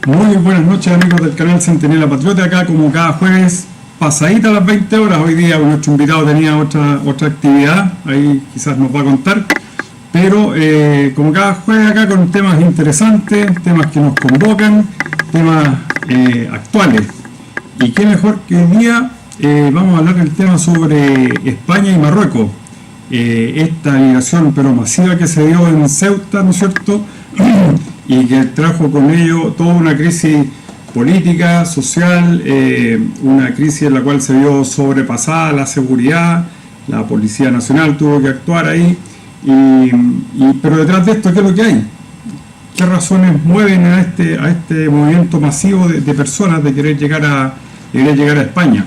Muy buenas noches, amigos del canal Centinela Patriota, acá como cada jueves pasadita a las 20 horas. Hoy día nuestro invitado tenía otra actividad, ahí quizás nos va a contar, pero como cada jueves acá con temas interesantes, temas que nos convocan, temas actuales. Y qué mejor que hoy día vamos a hablar del tema sobre España y Marruecos. Esta migración pero masiva que se dio en Ceuta, ¿no es cierto? Y que trajo con ello toda una crisis política, social, una crisis en la cual se vio sobrepasada la seguridad, la Policía Nacional tuvo que actuar ahí, pero detrás de esto, ¿qué es lo que hay? ¿Qué razones mueven a este movimiento masivo de personas de querer llegar a España?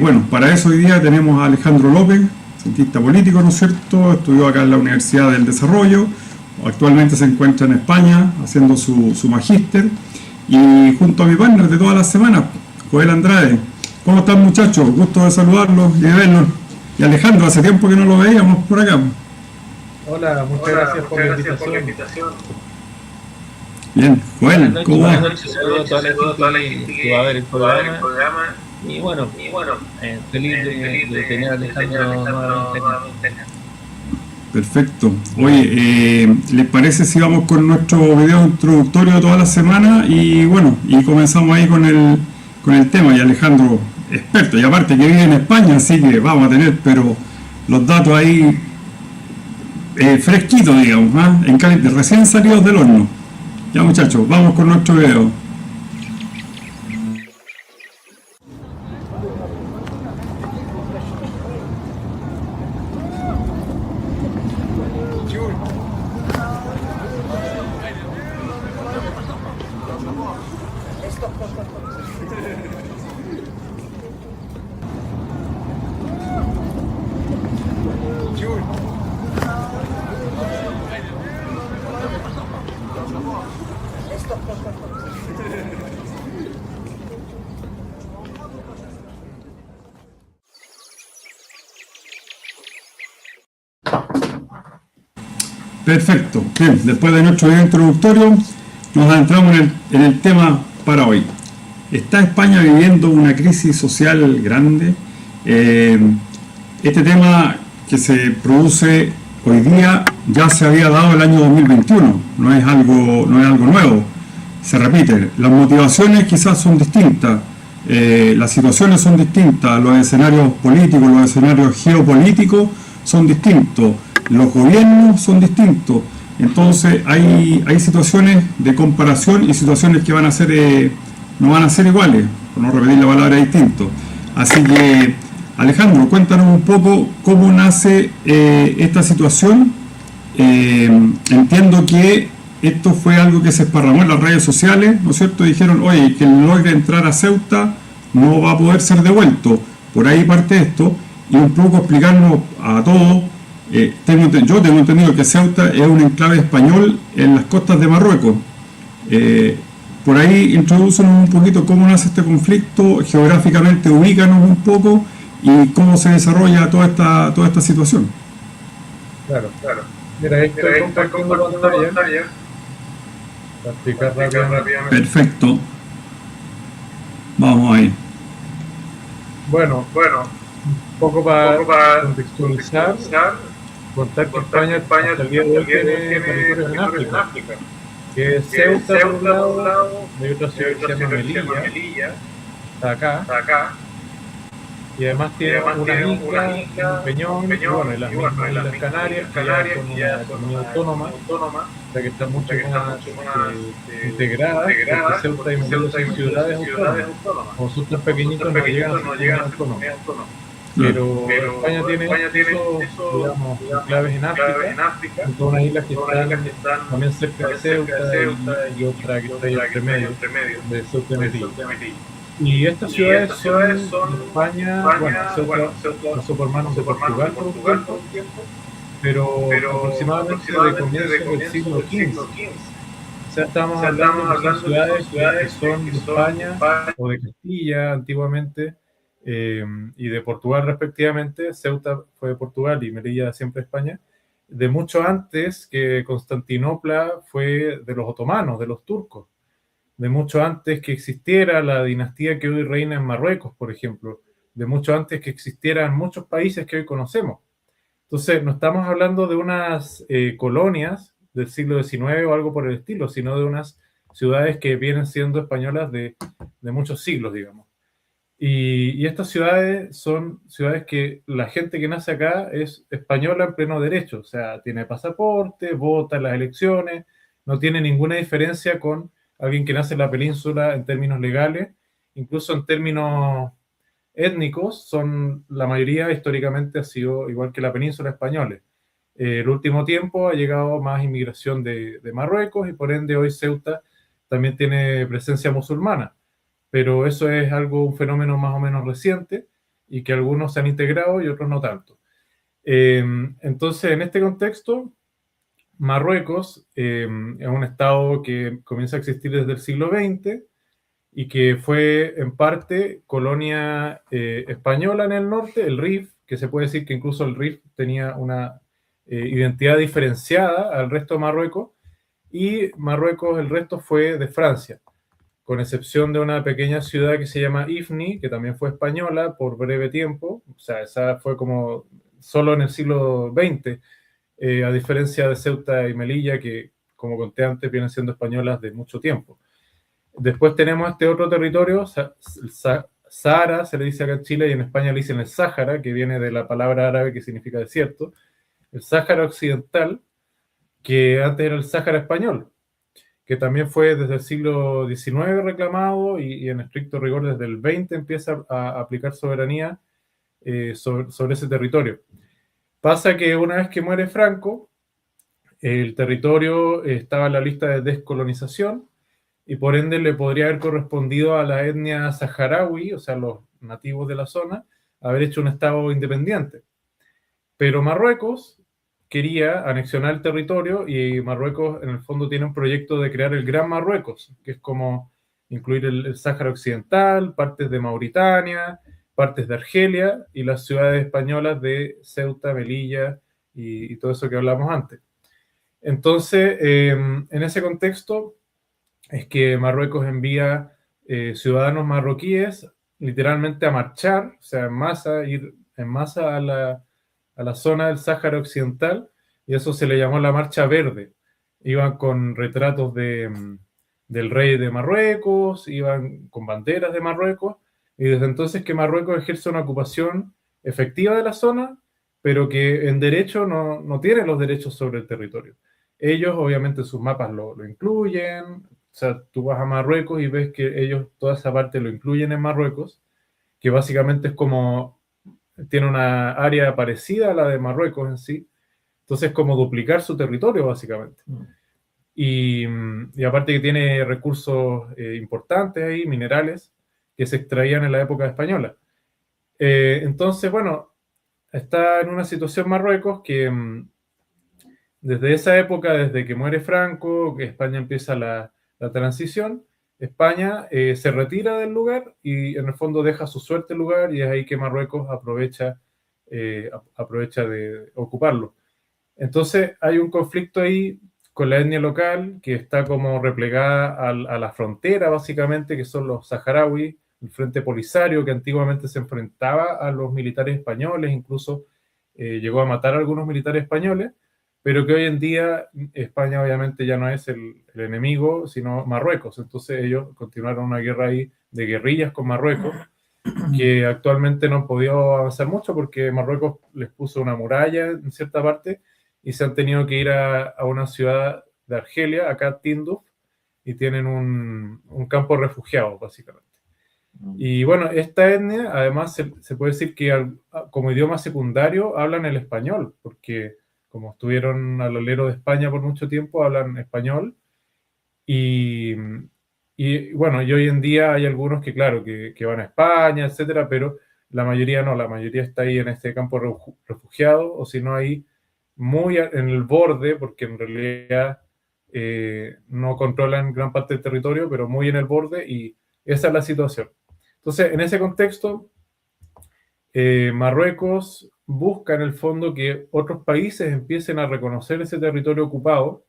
Bueno, para eso hoy día tenemos a Alejandro López, cientista político, ¿no es cierto? Estudió acá en la Universidad del Desarrollo, actualmente se encuentra en España haciendo su magíster, y junto a mi partner de todas las semanas, Joel Andrade. ¿Cómo están, muchachos? Gusto de saludarlos y de verlos. Y Alejandro, hace tiempo que no lo veíamos por acá. Hola, muchas gracias por la invitación. Bien, Joel, ¿cómo va? Saludos a toda la gente que va a ver el programa. Y bueno, feliz de tener a Alejandro nuevamente. Perfecto. Oye, ¿les parece si vamos con nuestro video introductorio de toda la semana? Y bueno, y comenzamos ahí con el tema. Y Alejandro, experto, y aparte que vive en España, así que vamos a tener, pero los datos ahí fresquitos, digamos, recién salidos del horno. Ya, muchachos, vamos con nuestro video. Perfecto. Bien, después de nuestro video introductorio, nos adentramos en el tema para hoy. ¿Está España viviendo una crisis social grande? Este tema que se produce hoy día ya se había dado el año 2021, no es algo nuevo, se repite. Las motivaciones quizás son distintas, las situaciones son distintas, los escenarios políticos, los escenarios geopolíticos son distintos, los gobiernos son distintos. Entonces hay situaciones de comparación y situaciones que no van a ser iguales, por no repetir la palabra distinto. Así que, Alejandro, cuéntanos un poco cómo nace esta situación. Entiendo que esto fue algo que se esparramó en las redes sociales, ¿no es cierto? Dijeron, oye, quien logre entrar a Ceuta no va a poder ser devuelto. Por ahí parte esto, y un poco explicarnos a todos. Yo tengo entendido que Ceuta es un enclave español en las costas de Marruecos. Por ahí introdúcenos un poquito cómo nace este conflicto, geográficamente ubícanos un poco y cómo se desarrolla toda esta situación. Claro. Mira, ahí estoy compartiendo pantalla para explicar rápidamente. Perfecto. Vamos ahí. Bueno, un poco para contextualizar, contar que España hasta el día de hoy tiene territorios en África, que es Ceuta por un lado, hay otra ciudad que se llama Melilla, está acá, y además tiene una isla, un peñón, y bueno, y las mismas Islas Canarias, que ya son una comunidad autónoma, ya que está mucho más integrada, porque Ceuta y Melilla son ciudades autónomas. Como son tan pequeñitos no llegan a ser comunidades autónomas. Pero España tiene esos, digamos, enclaves en África, en todas unas islas que están también cerca de Ceuta y otra que está ahí entre medio de Ceuta y Melilla. Y estas ciudades son de España, bueno, Ceuta pasó por manos de Portugal por un tiempo, pero aproximadamente de comienzos del siglo XV. O sea, estamos hablando de ciudades que son de España o de Castilla antiguamente, y de Portugal respectivamente. Ceuta fue de Portugal y Melilla siempre de España, de mucho antes que Constantinopla fue de los otomanos, de los turcos. de mucho antes que existiera la dinastía que hoy reina en Marruecos, por ejemplo, de mucho antes que existieran muchos países que hoy conocemos. Entonces, no estamos hablando de unas colonias del siglo XIX o algo por el estilo, sino de unas ciudades que vienen siendo españolas de muchos siglos, digamos. Y estas ciudades son ciudades que la gente que nace acá es española en pleno derecho, o sea, tiene pasaporte, vota en las elecciones, no tiene ninguna diferencia con alguien que nace en la península en términos legales, incluso en términos étnicos, son la mayoría históricamente ha sido igual que la península española. El último tiempo ha llegado más inmigración de Marruecos y por ende hoy Ceuta también tiene presencia musulmana, pero eso es algo, un fenómeno más o menos reciente y que algunos se han integrado y otros no tanto. Entonces, en este contexto, Marruecos es un estado que comienza a existir desde el siglo XX y que fue en parte colonia española en el norte, el Rif, que se puede decir que incluso el Rif tenía una identidad diferenciada al resto de Marruecos, y Marruecos, el resto fue de Francia, con excepción de una pequeña ciudad que se llama Ifni, que también fue española por breve tiempo, o sea, esa fue como solo en el siglo XX, a diferencia de Ceuta y Melilla, que como conté antes vienen siendo españolas de mucho tiempo. Después tenemos este otro territorio, Sahara, se le dice acá en Chile, y en España le dicen el Sáhara, que viene de la palabra árabe que significa desierto, el Sáhara Occidental, que antes era el Sáhara Español, que también fue desde el siglo XIX reclamado y en estricto rigor desde el XX empieza a aplicar soberanía sobre ese territorio. Pasa que una vez que muere Franco, el territorio estaba en la lista de descolonización y por ende le podría haber correspondido a la etnia saharaui, o sea, los nativos de la zona, haber hecho un estado independiente. Pero Marruecos quería anexionar el territorio y Marruecos en el fondo tiene un proyecto de crear el Gran Marruecos, que es como incluir el Sáhara Occidental, partes de Mauritania, partes de Argelia y las ciudades españolas de Ceuta, Melilla y todo eso que hablamos antes. Entonces, en ese contexto es que Marruecos envía ciudadanos marroquíes literalmente a marchar, o sea, en masa, ir en masa a la zona del Sáhara Occidental, y eso se le llamó la Marcha Verde. Iban con retratos del rey de Marruecos, iban con banderas de Marruecos, y desde entonces que Marruecos ejerce una ocupación efectiva de la zona, pero que en derecho no tiene los derechos sobre el territorio. Ellos, obviamente, sus mapas lo incluyen, o sea, tú vas a Marruecos y ves que ellos toda esa parte lo incluyen en Marruecos, que básicamente es como tiene una área parecida a la de Marruecos en sí, entonces es como duplicar su territorio básicamente. Y aparte que tiene recursos importantes ahí, minerales, que se extraían en la época española. Entonces, bueno, está en una situación Marruecos que desde esa época, desde que muere Franco, que España empieza la transición, España se retira del lugar y en el fondo deja su suerte el lugar y es ahí que Marruecos aprovecha de ocuparlo. Entonces hay un conflicto ahí con la etnia local que está como replegada a la frontera básicamente, que son los saharauis, el Frente Polisario que antiguamente se enfrentaba a los militares españoles, incluso llegó a matar a algunos militares españoles, pero que hoy en día España obviamente ya no es el enemigo, sino Marruecos. Entonces ellos continuaron una guerra ahí de guerrillas con Marruecos, que actualmente no han podido avanzar mucho porque Marruecos les puso una muralla en cierta parte y se han tenido que ir a una ciudad de Argelia, acá Tinduf, y tienen un campo de refugiados, básicamente. Y bueno, esta etnia, además, se puede decir que como idioma secundario hablan el español, porque como estuvieron al alero de España por mucho tiempo, hablan español. Y, y bueno, y hoy en día hay algunos que, claro, que van a España, etcétera, pero la mayoría no, la mayoría está ahí en este campo refugiado, o si no, ahí muy en el borde, porque en realidad no controlan gran parte del territorio, pero muy en el borde, y esa es la situación. Entonces, en ese contexto, Marruecos busca en el fondo que otros países empiecen a reconocer ese territorio ocupado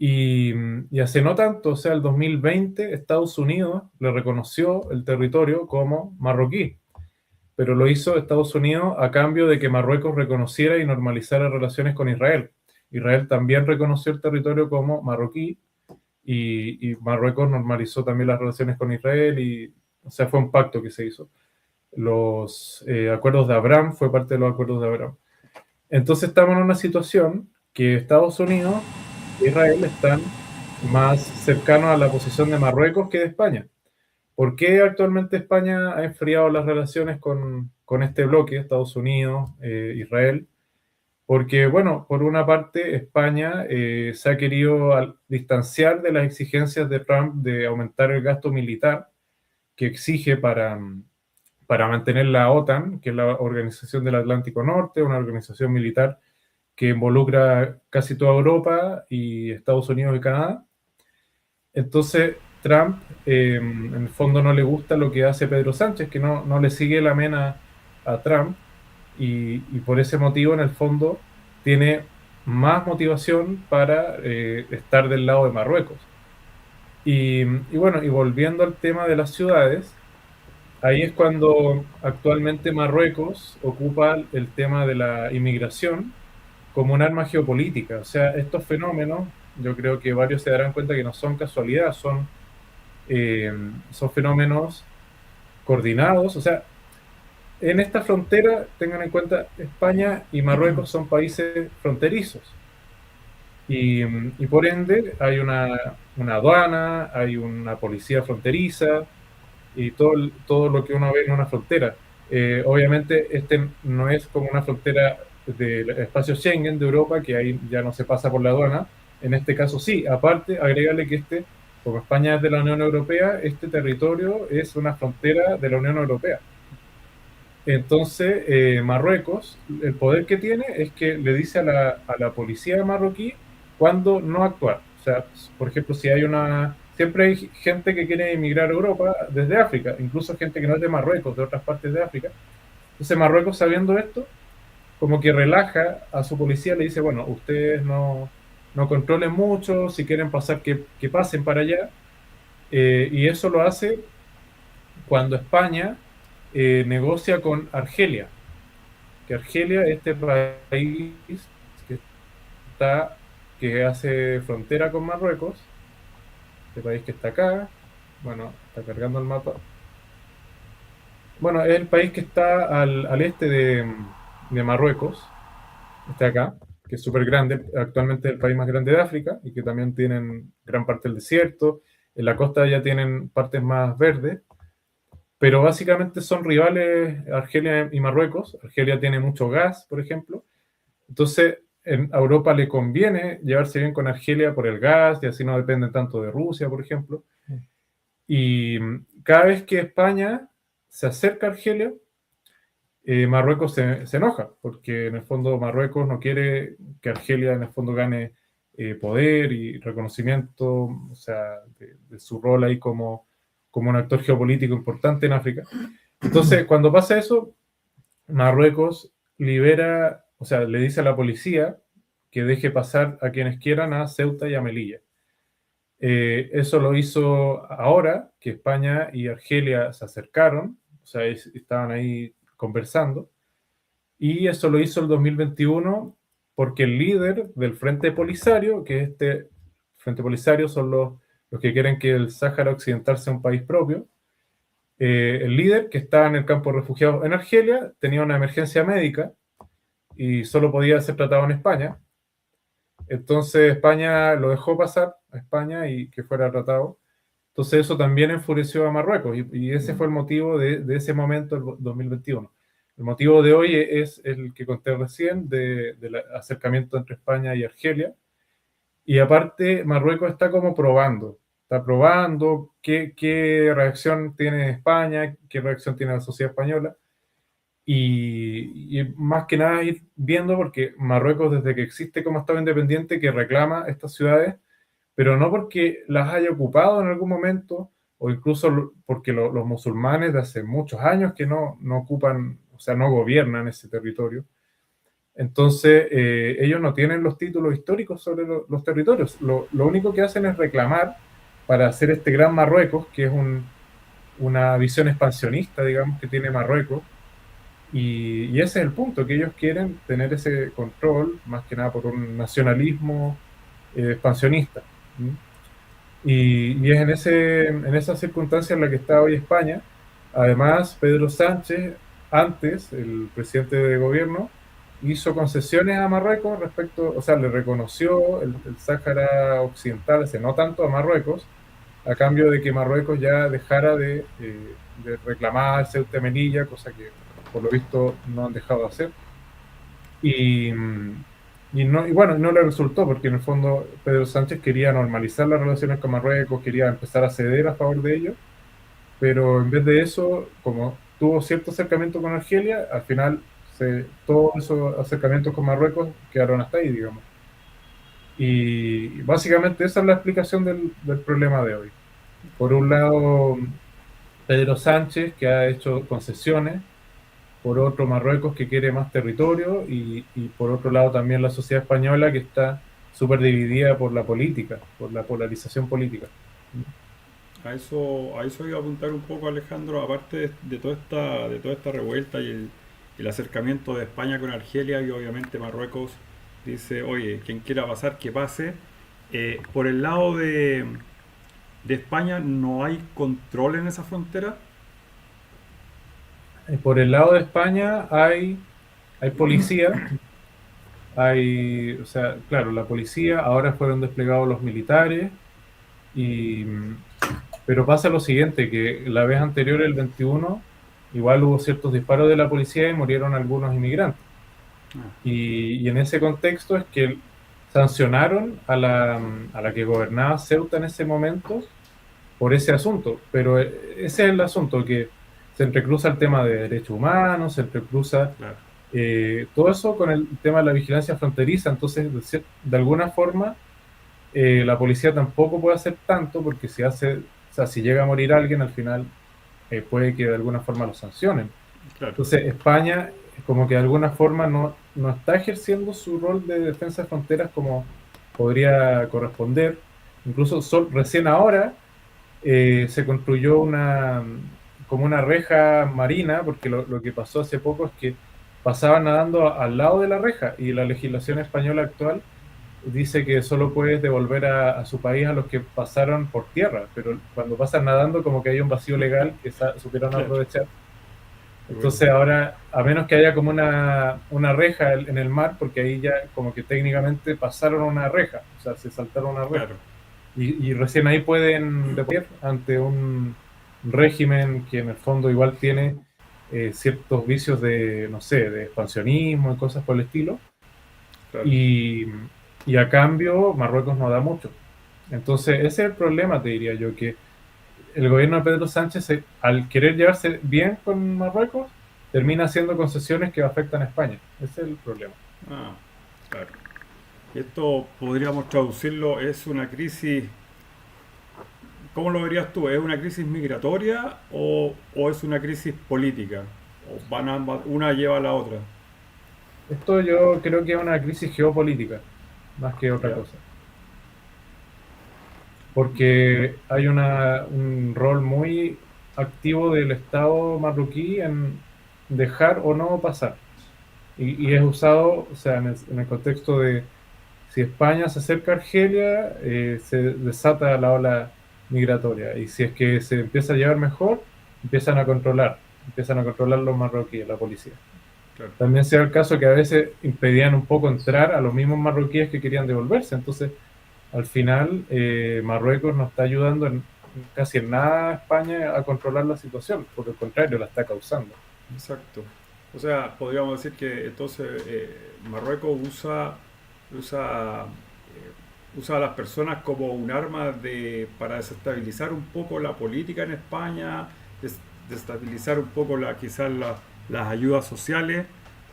Y hace no tanto, o sea, el 2020, Estados Unidos le reconoció el territorio como marroquí, pero lo hizo Estados Unidos a cambio de que Marruecos reconociera y normalizara relaciones con Israel. Israel también reconoció el territorio como marroquí y Marruecos normalizó también las relaciones con Israel y, o sea, fue un pacto que se hizo. Los acuerdos de Abraham fue parte de los acuerdos de Abraham. Entonces estamos en una situación que Estados Unidos e Israel están más cercanos a la posición de Marruecos que de España. ¿Por qué actualmente España ha enfriado las relaciones con este bloque, Estados Unidos, Israel? Porque, bueno, por una parte, España se ha querido distanciar de las exigencias de Trump de aumentar el gasto militar que exige para mantener la OTAN, que es la Organización del Atlántico Norte, una organización militar que involucra casi toda Europa y Estados Unidos y Canadá. Entonces, Trump, en el fondo, no le gusta lo que hace Pedro Sánchez, que no le sigue la mena a Trump, y por ese motivo, en el fondo, tiene más motivación para estar del lado de Marruecos. Y bueno, y volviendo al tema de las ciudades, ahí es cuando actualmente Marruecos ocupa el tema de la inmigración como un arma geopolítica. O sea, estos fenómenos, yo creo que varios se darán cuenta que no son casualidad, eh, son fenómenos coordinados. O sea, en esta frontera, tengan en cuenta, España y Marruecos son países fronterizos. Y por ende hay una aduana, hay una policía fronteriza y todo lo que uno ve en una frontera. Obviamente este no es como una frontera del espacio Schengen de Europa, que ahí ya no se pasa por la aduana. En este caso sí. Aparte, agregarle que como España es de la Unión Europea, este territorio es una frontera de la Unión Europea. Entonces, Marruecos, el poder que tiene es que le dice a la policía marroquí cuándo no actuar. O sea, por ejemplo, si hay siempre hay gente que quiere emigrar a Europa desde África, incluso gente que no es de Marruecos, de otras partes de África. Entonces, Marruecos, sabiendo esto, como que relaja a su policía, le dice, bueno, ustedes no controlen mucho, si quieren pasar, que pasen para allá. Y eso lo hace cuando España negocia con Argelia, que Argelia, este país que que hace frontera con Marruecos, este país que está acá, bueno, está cargando el mapa. Bueno, es el país que está al este de Marruecos, está acá, que es súper grande, actualmente es el país más grande de África y que también tienen gran parte del desierto. En la costa ya tienen partes más verdes, pero básicamente son rivales Argelia y Marruecos. Argelia tiene mucho gas, por ejemplo. Entonces, a Europa le conviene llevarse bien con Argelia por el gas y así no dependen tanto de Rusia, por ejemplo. Y cada vez que España se acerca a Argelia, Marruecos se enoja, porque en el fondo Marruecos no quiere que Argelia en el fondo gane poder y reconocimiento, o sea, de su rol ahí como un actor geopolítico importante en África. Entonces, cuando pasa eso, Marruecos libera, o sea, le dice a la policía que deje pasar a quienes quieran a Ceuta y a Melilla. Eso lo hizo ahora que España y Argelia se acercaron, o sea, estaban ahí conversando, y eso lo hizo el 2021 porque el líder del Frente Polisario, que Frente Polisario son los que quieren que el Sáhara Occidental sea un país propio, el líder que estaba en el campo de refugiados en Argelia tenía una emergencia médica y solo podía ser tratado en España. Entonces España lo dejó pasar a España y que fuera tratado. Entonces eso también enfureció a Marruecos y ese fue el motivo de ese momento, el 2021. El motivo de hoy es el que conté recién, del acercamiento entre España y Argelia. Y aparte, Marruecos está probando qué reacción tiene España, qué reacción tiene la sociedad española. Y más que nada ir viendo, porque Marruecos, desde que existe como Estado independiente, que reclama estas ciudades, pero no porque las haya ocupado en algún momento, o incluso porque los musulmanes de hace muchos años que no ocupan, o sea, no gobiernan ese territorio, Entonces, ellos no tienen los títulos históricos sobre los territorios. Lo único que hacen es reclamar para hacer este gran Marruecos, que es una visión expansionista, digamos, que tiene Marruecos. Y ese es el punto, que ellos quieren tener ese control, más que nada por un nacionalismo expansionista. ¿Mm? Y es en esa circunstancia en la que está hoy España. Además, Pedro Sánchez, antes, el presidente de gobierno, hizo concesiones a Marruecos respecto, o sea, le reconoció el Sáhara Occidental, hace no tanto a Marruecos, a cambio de que Marruecos ya dejara de reclamar Ceuta y Melilla, cosa que por lo visto no han dejado de hacer. Y, y bueno, no le resultó, porque en el fondo Pedro Sánchez quería normalizar las relaciones con Marruecos, quería empezar a ceder a favor de ellos, pero en vez de eso, como tuvo cierto acercamiento con Argelia, al final todos esos acercamientos con Marruecos quedaron hasta ahí, digamos. Y básicamente esa es la explicación del problema de hoy. Por un lado, Pedro Sánchez, que ha hecho concesiones, por otro Marruecos, que quiere más territorio, y por otro lado también la sociedad española, que está súper dividida por la política, por la polarización política. A eso iba a apuntar un poco, Alejandro, aparte de toda esta revuelta y el acercamiento de España con Argelia, y obviamente Marruecos dice, oye, quien quiera pasar, que pase. Por el lado de España, ¿no hay control en esa frontera? Por el lado de España hay policía, o sea, claro, la policía, ahora fueron desplegados los militares, y, pero pasa lo siguiente, que la vez anterior, el 21, igual hubo ciertos disparos de la policía y murieron algunos inmigrantes. Y en ese contexto es que sancionaron a la que gobernaba Ceuta en ese momento por ese asunto. Pero ese es el asunto, que se entrecruza el tema de derechos humanos, se entrecruza Claro. todo eso con el tema de la vigilancia fronteriza. Entonces, de alguna forma, la policía tampoco puede hacer tanto, porque o sea, si llega a morir alguien, al final puede que de alguna forma lo sancionen. Claro. Entonces, España como que de alguna forma no está ejerciendo su rol de defensa de fronteras como podría corresponder. Incluso recién ahora se construyó como una reja marina, porque lo que pasó hace poco es que pasaban nadando al lado de la reja, y la legislación española actual dice que solo puedes devolver a su país a los que pasaron por tierra, pero cuando pasan nadando como que hay un vacío legal que supieron Claro. aprovechar. Entonces ahora, a menos que haya como una reja en el mar, porque ahí ya como que técnicamente pasaron una reja, o sea, se saltaron una reja. Claro. Y recién ahí pueden devolver ante un régimen que en el fondo igual tiene ciertos vicios de, no sé, de expansionismo y cosas por el estilo. Claro. Y a cambio Marruecos no da mucho. Entonces ese es el problema, te diría yo, que el gobierno de Pedro Sánchez, al querer llevarse bien con Marruecos, termina haciendo concesiones que afectan a España. Ese es el problema. Claro. Esto podríamos traducirlo, es una crisis, ¿cómo lo verías tú? ¿Es una crisis migratoria o es una crisis política? ¿O van ambas, una lleva a la otra? Esto yo creo que es una crisis geopolítica, más que otra cosa. Porque hay un rol muy activo del Estado marroquí en dejar o no pasar. Y es usado, o sea, en el contexto de si España se acerca a Argelia, se desata la ola migratoria. Y si es que se empieza a llevar mejor, empiezan a controlar los marroquíes, la policía. Claro. También se da el caso que a veces impedían un poco entrar a los mismos marroquíes que querían devolverse. Entonces, al final, Marruecos no está ayudando casi en nada a España a controlar la situación, por el contrario, la está causando. Exacto. O sea, podríamos decir que entonces Marruecos usa a las personas como un arma para desestabilizar un poco la política en España, desestabilizar un poco quizás las ayudas sociales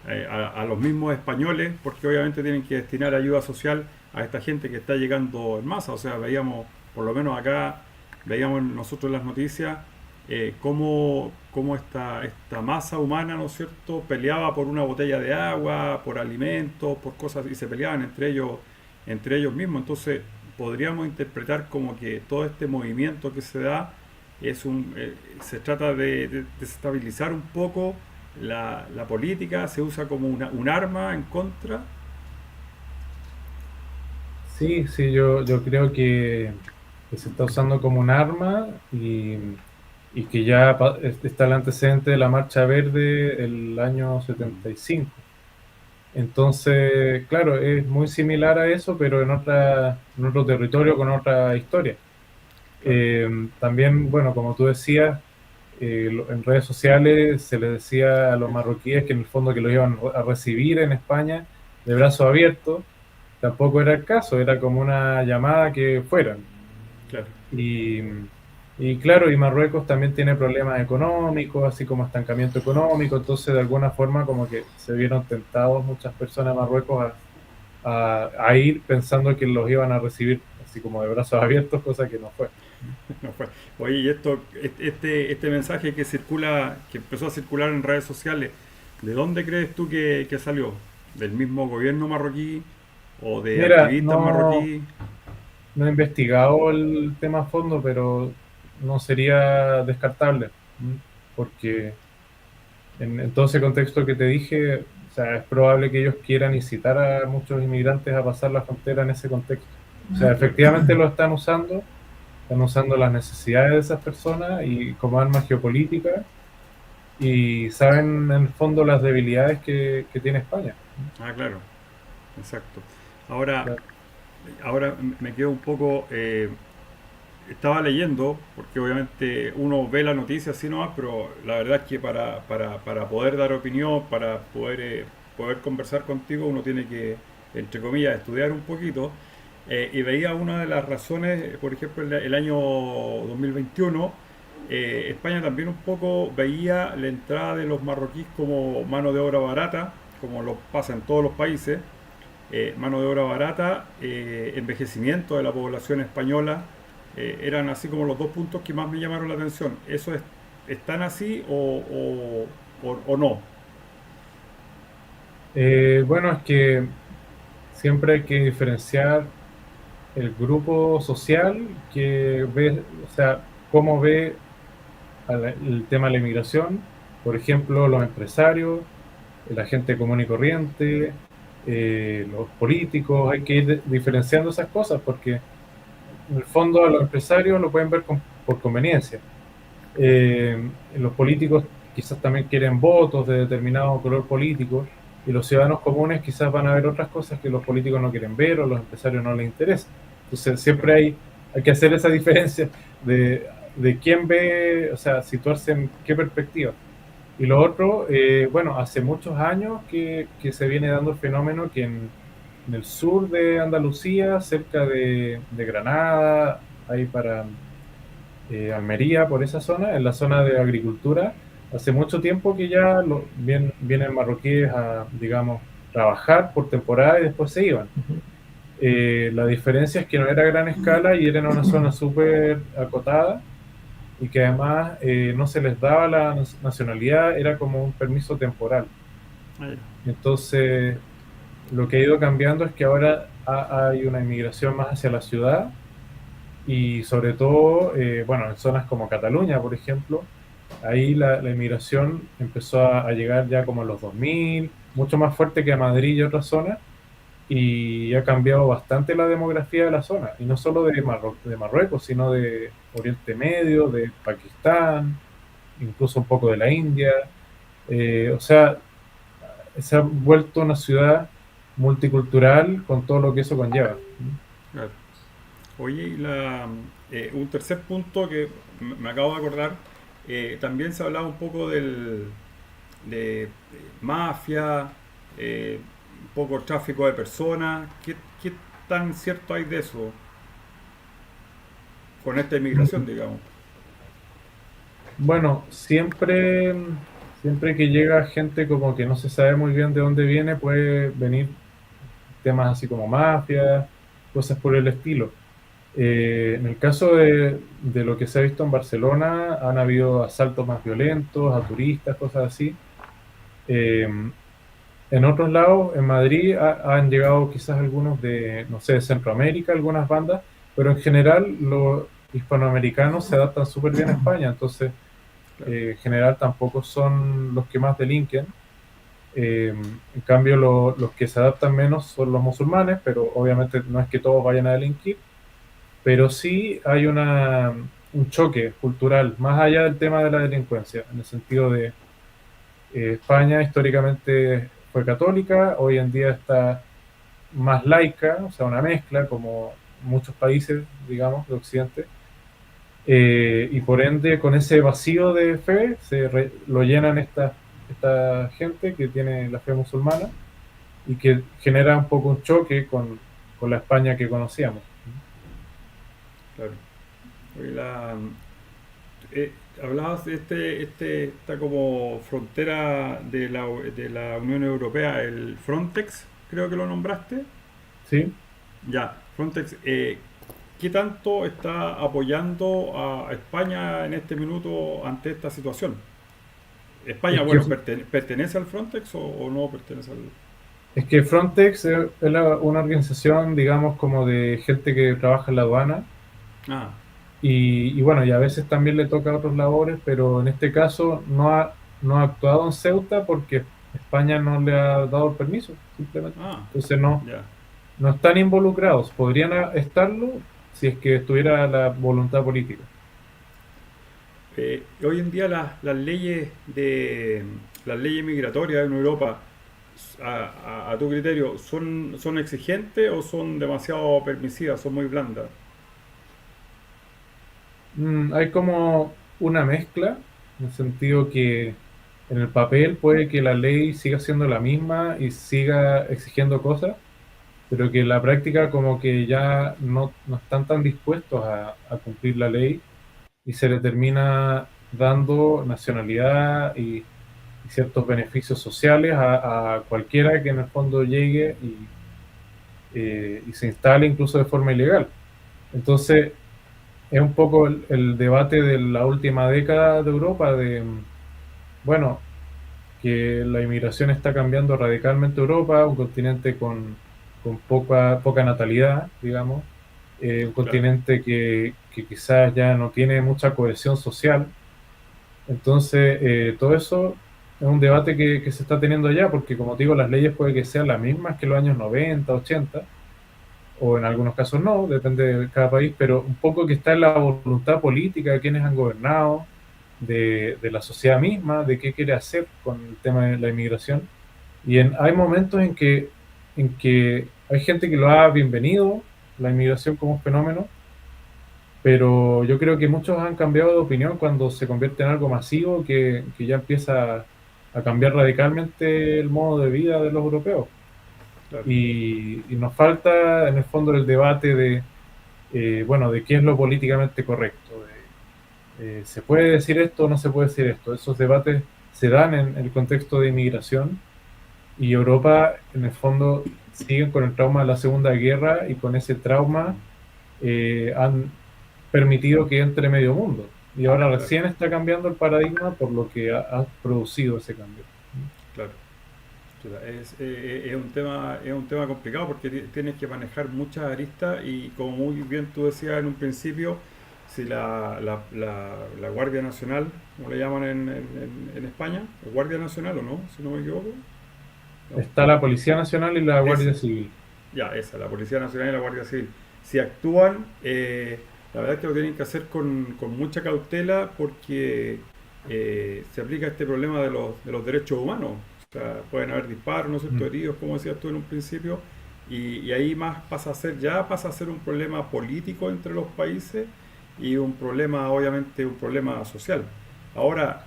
a los mismos españoles, porque obviamente tienen que destinar ayuda social a esta gente que está llegando en masa. O sea, veíamos, por lo menos acá, veíamos nosotros en las noticias, cómo esta masa humana, ¿no es cierto?, peleaba por una botella de agua, por alimentos, por cosas, y se peleaban entre ellos mismos. Entonces, podríamos interpretar como que todo este movimiento que se da se trata de desestabilizar un poco la política, se usa como un arma en contra. Sí, sí, yo creo que se está usando como un arma y que ya está el antecedente de la Marcha Verde el año 75. Entonces, claro, es muy similar a eso, pero en otro territorio con otra historia. Claro, También, bueno, como tú decías, en redes sociales se les decía a los marroquíes que en el fondo que los iban a recibir en España de brazos abiertos. Tampoco era el caso, era como una llamada que fueran. claro. Y, y claro, y Marruecos también tiene problemas económicos, así como estancamiento económico, entonces de alguna forma como que se vieron tentados muchas personas de Marruecos a ir pensando que los iban a recibir así como de brazos abiertos, cosa que no fue. No fue. Oye, y este mensaje que circula, que empezó a circular en redes sociales, ¿de dónde crees tú que salió? ¿Del mismo gobierno marroquí o de Mira, activistas marroquíes? no he investigado el tema a fondo, pero no sería descartable, porque en todo ese contexto que te dije, o sea, es probable que ellos quieran incitar a muchos inmigrantes a pasar la frontera en ese contexto. O sea, Claro, efectivamente lo están usando las necesidades de esas personas y como armas geopolíticas y saben en el fondo las debilidades que tiene España. claro, exacto. Ahora, Claro. ahora me quedo un poco, estaba leyendo, porque obviamente uno ve la noticia así nomás, pero la verdad es que para poder dar opinión, para poder conversar contigo, uno tiene que, entre comillas, estudiar un poquito. Y veía una de las razones, por ejemplo, el año 2021, España también un poco veía la entrada de los marroquíes como mano de obra barata, como lo pasa en todos los países, mano de obra barata, envejecimiento de la población española, eran así como los dos puntos que más me llamaron la atención. ¿Eso están así o no? Bueno, es que siempre hay que diferenciar el grupo social que ve, o sea, cómo ve el tema de la inmigración, por ejemplo, los empresarios, la gente común y corriente, los políticos, hay que ir diferenciando esas cosas porque en el fondo a los empresarios lo pueden ver por conveniencia. Los políticos quizás también quieren votos de determinado color político y los ciudadanos comunes quizás van a ver otras cosas que los políticos no quieren ver o los empresarios no les interesan. Entonces siempre hay que hacer esa diferencia de quién ve, o sea, situarse en qué perspectiva. Y lo otro, bueno, hace muchos años que se viene dando el fenómeno que en el sur de Andalucía, cerca de Granada, ahí para Almería, por esa zona, en la zona de agricultura, hace mucho tiempo que ya vienen marroquíes a, digamos, trabajar por temporada y después se iban. La diferencia es que no era a gran escala y era en una zona súper acotada y que además no se les daba la nacionalidad, era como un permiso temporal. Ah, ya. Entonces, lo que ha ido cambiando es que ahora hay una inmigración más hacia la ciudad y sobre todo, bueno, en zonas como Cataluña, por ejemplo, ahí la inmigración empezó a llegar ya como en los 2000, mucho más fuerte que a Madrid y otras zonas, y ha cambiado bastante la demografía de la zona, y no solo de Marruecos, sino de Oriente Medio, de Pakistán, incluso un poco de la India. O sea, se ha vuelto una ciudad multicultural con todo lo que eso conlleva. Claro. Oye, un tercer punto que me acabo de acordar, también se hablaba un poco de mafia, un poco tráfico de personas. ¿Qué tan cierto hay de eso con esta inmigración, digamos? Bueno, siempre que llega gente como que no se sabe muy bien de dónde viene, puede venir temas así como mafia, cosas por el estilo. En el caso de lo que se ha visto en Barcelona, han habido asaltos más violentos a turistas, cosas así. Eh, en otros lados, en Madrid, han llegado quizás algunos de, no sé, de Centroamérica, algunas bandas, pero en general los hispanoamericanos se adaptan súper bien a España, entonces Claro. en general tampoco son los que más delinquen. En cambio, los que se adaptan menos son los musulmanes, pero obviamente no es que todos vayan a delinquir, pero sí hay un choque cultural, más allá del tema de la delincuencia, en el sentido de España históricamente fue católica, hoy en día está más laica, o sea, una mezcla, como muchos países, digamos, de Occidente, y por ende, con ese vacío de fe, lo llenan esta gente que tiene la fe musulmana y que genera un poco un choque con la España que conocíamos. Claro. Oye, hablabas de esta como frontera de la Unión Europea, el Frontex, creo que lo nombraste. ¿Sí? Ya, Frontex, ¿qué tanto está apoyando a España en este minuto ante esta situación? España, Es que, bueno, ¿pertenece al Frontex o no pertenece al...? es que Frontex es una organización, digamos, como de gente que trabaja en la aduana. Ah, Y bueno, y a veces también le toca a otros labores, pero en este caso no ha actuado en Ceuta porque España no le ha dado el permiso, simplemente. ah, Entonces ya. no están involucrados. Podrían estarlo si es que estuviera la voluntad política. Hoy en día las leyes migratorias en Europa, a tu criterio, son exigentes o son demasiado permisivas, son muy blandas? Hay como una mezcla, en el sentido que en el papel puede que la ley siga siendo la misma y siga exigiendo cosas, pero que en la práctica como que ya no están tan dispuestos a cumplir la ley y se le termina dando nacionalidad y ciertos beneficios sociales a cualquiera que en el fondo llegue y se instale incluso de forma ilegal. Entonces, es un poco el debate de la última década de Europa, bueno, que la inmigración está cambiando radicalmente Europa, un continente con poca natalidad, digamos, un Claro, continente que quizás ya no tiene mucha cohesión social. Entonces, todo eso es un debate que se está teniendo allá, porque como te digo, las leyes puede que sean las mismas que los años 90, 80, o en algunos casos no, depende de cada país, pero un poco que está en la voluntad política de quienes han gobernado, de la sociedad misma, de qué quiere hacer con el tema de la inmigración. Hay momentos en que hay gente que lo ha bienvenido, la inmigración como un fenómeno, pero yo creo que muchos han cambiado de opinión cuando se convierte en algo masivo que ya empieza a cambiar radicalmente el modo de vida de los europeos. claro. Y nos falta en el fondo el debate bueno, de qué es lo políticamente correcto. ¿Se puede decir esto o no se puede decir esto? Esos debates se dan en el contexto de inmigración y Europa en el fondo siguen con el trauma de la Segunda Guerra y con ese trauma han permitido que entre medio mundo. Y ahora Claro, recién está cambiando el paradigma por lo que ha producido ese cambio. claro. Chuta, es un tema complicado porque tienes que manejar muchas aristas y como muy bien tú decías en un principio, si la Guardia Nacional, como le llaman en España, ¿Guardia Nacional o no? Si no me equivoco. No, Está la Policía Nacional y la Guardia esa, Civil. ya, esa, la Policía Nacional y la Guardia Civil. Si actúan, la verdad es que lo tienen que hacer con mucha cautela porque se aplica este problema de los derechos humanos. O sea, pueden haber disparos, ¿no es cierto?, Mm. heridos, como decías tú en un principio, y ahí más pasa a ser un problema político entre los países y un problema, obviamente, un problema social. Ahora,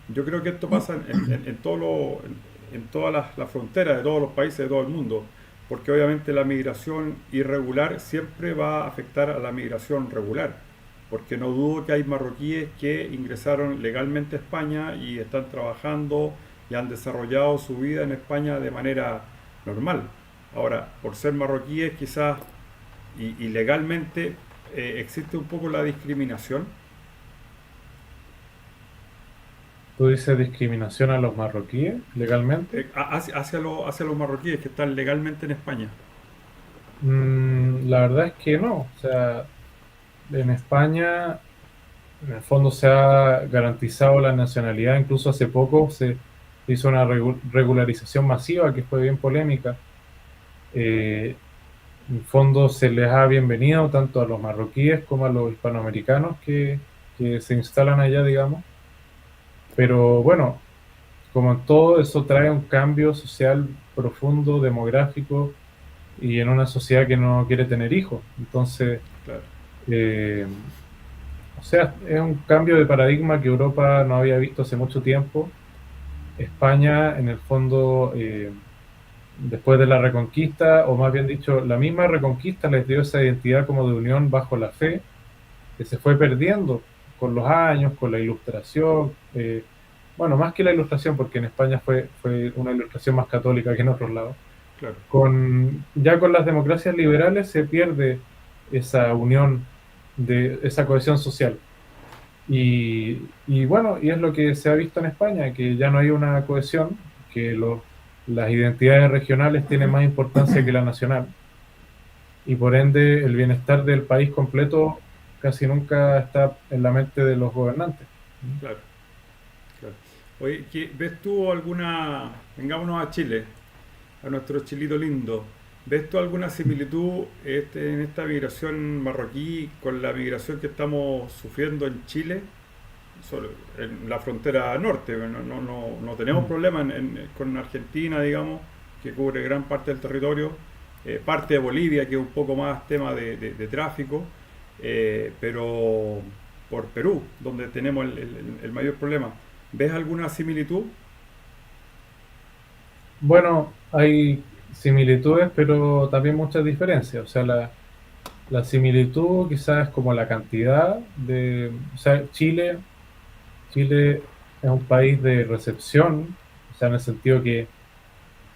yo creo que esto pasa en todas las fronteras de todos los países de todo el mundo, porque obviamente la migración irregular siempre va a afectar a la migración regular, porque no dudo que hay marroquíes que ingresaron legalmente a España y están trabajando y han desarrollado su vida en España de manera normal. Ahora, por ser marroquíes quizás y legalmente existe un poco la discriminación ¿Tú dices discriminación a los marroquíes legalmente? hacia los marroquíes que están legalmente en España. La verdad es que no. O sea, en España, en el fondo se ha garantizado la nacionalidad. Incluso hace poco se hizo una regularización masiva que fue bien polémica. Eh, en el fondo se les ha bienvenido tanto a los marroquíes como a los hispanoamericanos que se instalan allá, digamos. Pero bueno, como en todo, eso trae un cambio social profundo, demográfico, y en una sociedad que no quiere tener hijos. Entonces, Claro, eh, o sea, es un cambio de paradigma que Europa no había visto hace mucho tiempo. España, en el fondo, después de la Reconquista, o más bien dicho, la misma Reconquista les dio esa identidad como de unión bajo la fe, que se fue perdiendo con los años, con la Ilustración. Bueno, más que la Ilustración, porque en España fue una ilustración más católica que en otros lados. claro. Ya con las democracias liberales se pierde esa unión, de esa cohesión social. Y bueno, y es lo que se ha visto en España, que ya no hay una cohesión, que las identidades regionales tienen más importancia que la nacional, y por ende el bienestar del país completo casi nunca está en la mente de los gobernantes. Claro, claro. Oye, ¿ves tú alguna, vengámonos a Chile, a nuestro Chilito lindo, ¿ves tú alguna similitud en esta migración marroquí con la migración que estamos sufriendo en Chile? En la frontera norte, no tenemos Mm. problemas con Argentina, digamos, que cubre gran parte del territorio, parte de Bolivia, que es un poco más tema de tráfico, pero por Perú, donde tenemos el mayor problema. ¿Ves alguna similitud? Bueno, hay similitudes, pero también muchas diferencias. O sea, la similitud quizás es como la cantidad o sea, Chile es un país de recepción, o sea, en el sentido que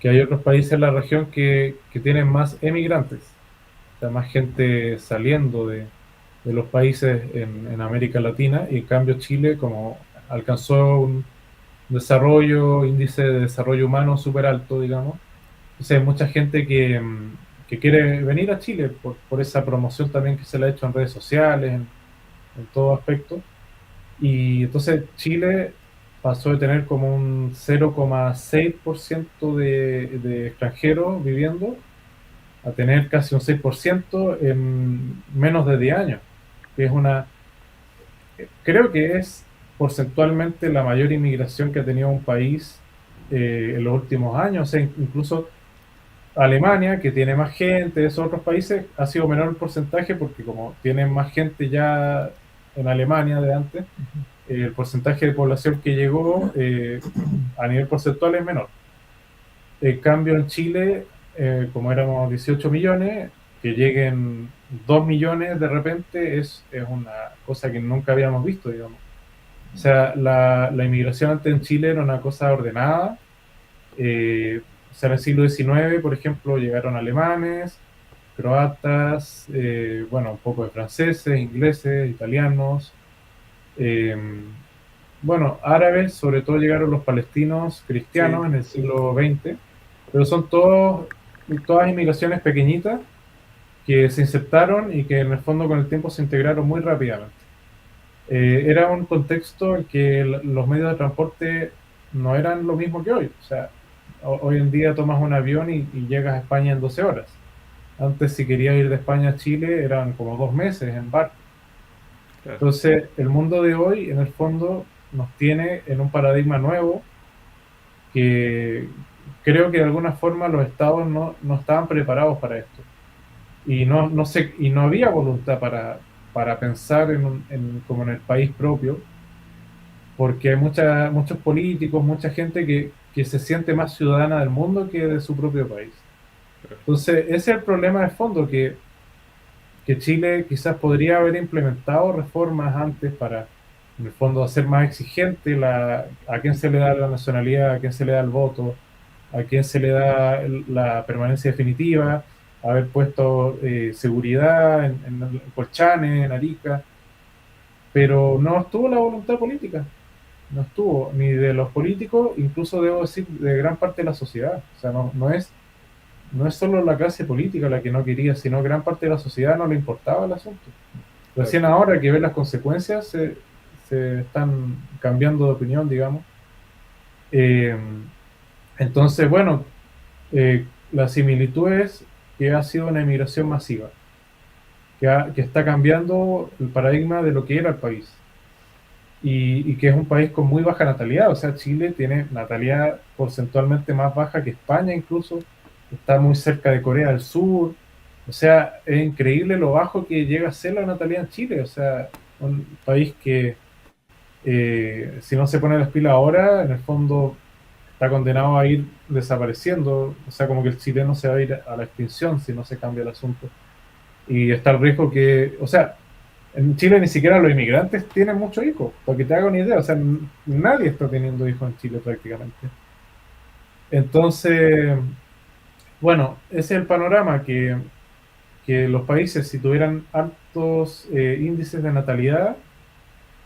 hay otros países en la región que tienen más emigrantes, o sea, más gente saliendo de los países en América Latina, y en cambio Chile, como alcanzó un índice de desarrollo humano súper alto, digamos. Entonces hay mucha gente que quiere venir a Chile por esa promoción también que se le ha hecho en redes sociales, en todo aspecto. Y entonces Chile pasó de tener como un 0,6% de extranjeros viviendo a tener casi un 6% en menos de 10 años, que es creo que es porcentualmente la mayor inmigración que ha tenido un país en los últimos años. O sea, incluso Alemania, que tiene más gente, esos otros países, ha sido menor el porcentaje porque como tienen más gente ya en Alemania de antes, el porcentaje de población que llegó a nivel porcentual es menor. En cambio, en Chile, como éramos 18 millones, que lleguen 2 millones de repente es una cosa que nunca habíamos visto, digamos. O sea, la inmigración antes en Chile era una cosa ordenada. O sea, en el siglo XIX, por ejemplo, llegaron alemanes, croatas, bueno, un poco de franceses, ingleses, italianos. eh, bueno, árabes, sobre todo llegaron los palestinos Sí, cristianos en el siglo XX, pero son todas inmigraciones pequeñitas que se insertaron y que en el fondo con el tiempo se integraron muy rápidamente. Era un contexto en que los medios de transporte no eran lo mismo que hoy. O sea, hoy en día tomas un avión y llegas a España en 12 horas. Antes, si querías ir de España a Chile, eran como 2 meses en barco. claro. Entonces, el mundo de hoy, en el fondo, nos tiene en un paradigma nuevo que creo que de alguna forma los estados no estaban preparados para esto. Y no había voluntad para pensar como en el país propio, porque hay muchos políticos, mucha gente que se siente más ciudadana del mundo que de su propio país. Entonces, ese es el problema de fondo, que Chile quizás podría haber implementado reformas antes para, en el fondo, hacer más exigente a quién se le da la nacionalidad, a quién se le da el voto, a quién se le da la permanencia definitiva, haber puesto seguridad en Colchane, en Arica, pero no estuvo la voluntad política, no estuvo, ni de los políticos, incluso debo decir de gran parte de la sociedad. O sea, no es solo la clase política la que no quería, sino gran parte de la sociedad no le importaba el asunto. Recién ahora que ven las consecuencias se están cambiando de opinión, digamos. Eh, entonces, bueno, la similitud es que ha sido una emigración masiva, que está cambiando el paradigma de lo que era el país. Y que es un país con muy baja natalidad. O sea, Chile tiene natalidad porcentualmente más baja que España incluso, está muy cerca de Corea del Sur. O sea, es increíble lo bajo que llega a ser la natalidad en Chile. O sea, un país que si no se pone las pilas ahora, en el fondo está condenado a ir desapareciendo. O sea, como que el chileno se va a ir a la extinción si no se cambia el asunto. Y está el riesgo que, o sea, en Chile ni siquiera los inmigrantes tienen muchos hijos, para que te haga una idea. O sea, nadie está teniendo hijos en Chile prácticamente. Entonces, bueno, ese es el panorama, que los países, si tuvieran altos índices de natalidad,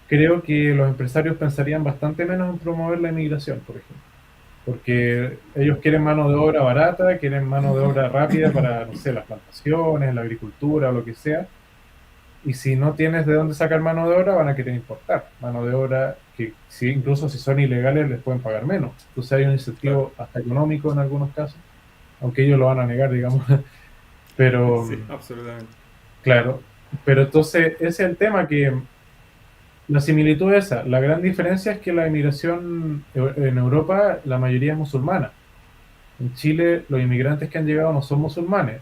creo que los empresarios pensarían bastante menos en promover la inmigración, por ejemplo. Porque ellos quieren mano de obra barata, quieren mano de obra rápida para, no sé, las plantaciones, la agricultura o lo que sea. Y si no tienes de dónde sacar mano de obra, van a querer importar mano de obra que si, incluso si son ilegales les pueden pagar menos. Entonces hay un incentivo hasta económico en algunos casos, aunque ellos lo van a negar, digamos. Pero, Sí, absolutamente. claro, pero entonces ese es el tema, que la similitud es esa. La gran diferencia es que la inmigración en Europa, la mayoría es musulmana. En Chile, los inmigrantes que han llegado no son musulmanes.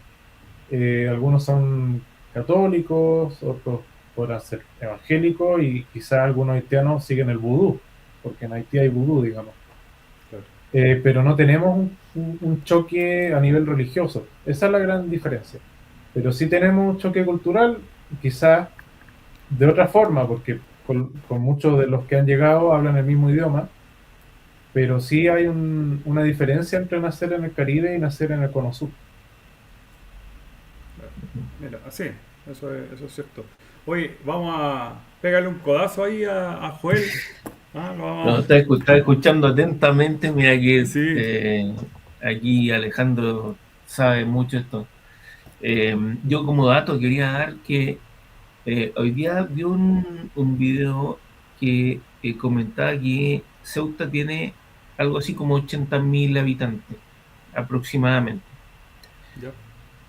Algunos son católicos, otros podrán ser evangélicos y quizás algunos haitianos siguen el vudú, porque en Haití hay vudú, digamos. Claro. Pero no tenemos un choque a nivel religioso. Esa es la gran diferencia. Pero sí tenemos un choque cultural, quizás de otra forma, porque con muchos de los que han llegado hablan el mismo idioma, pero sí hay una diferencia entre nacer en el Caribe y nacer en el Cono Sur. Mira, sí, eso es cierto. Oye, vamos a pegarle un codazo ahí a Joel. Ah, lo No, vamos. estaba escuchando atentamente, mira que Sí, aquí Alejandro sabe mucho esto. Yo como dato quería dar que hoy día vi un video que comentaba que Ceuta tiene algo así como 80.000 habitantes aproximadamente. ya.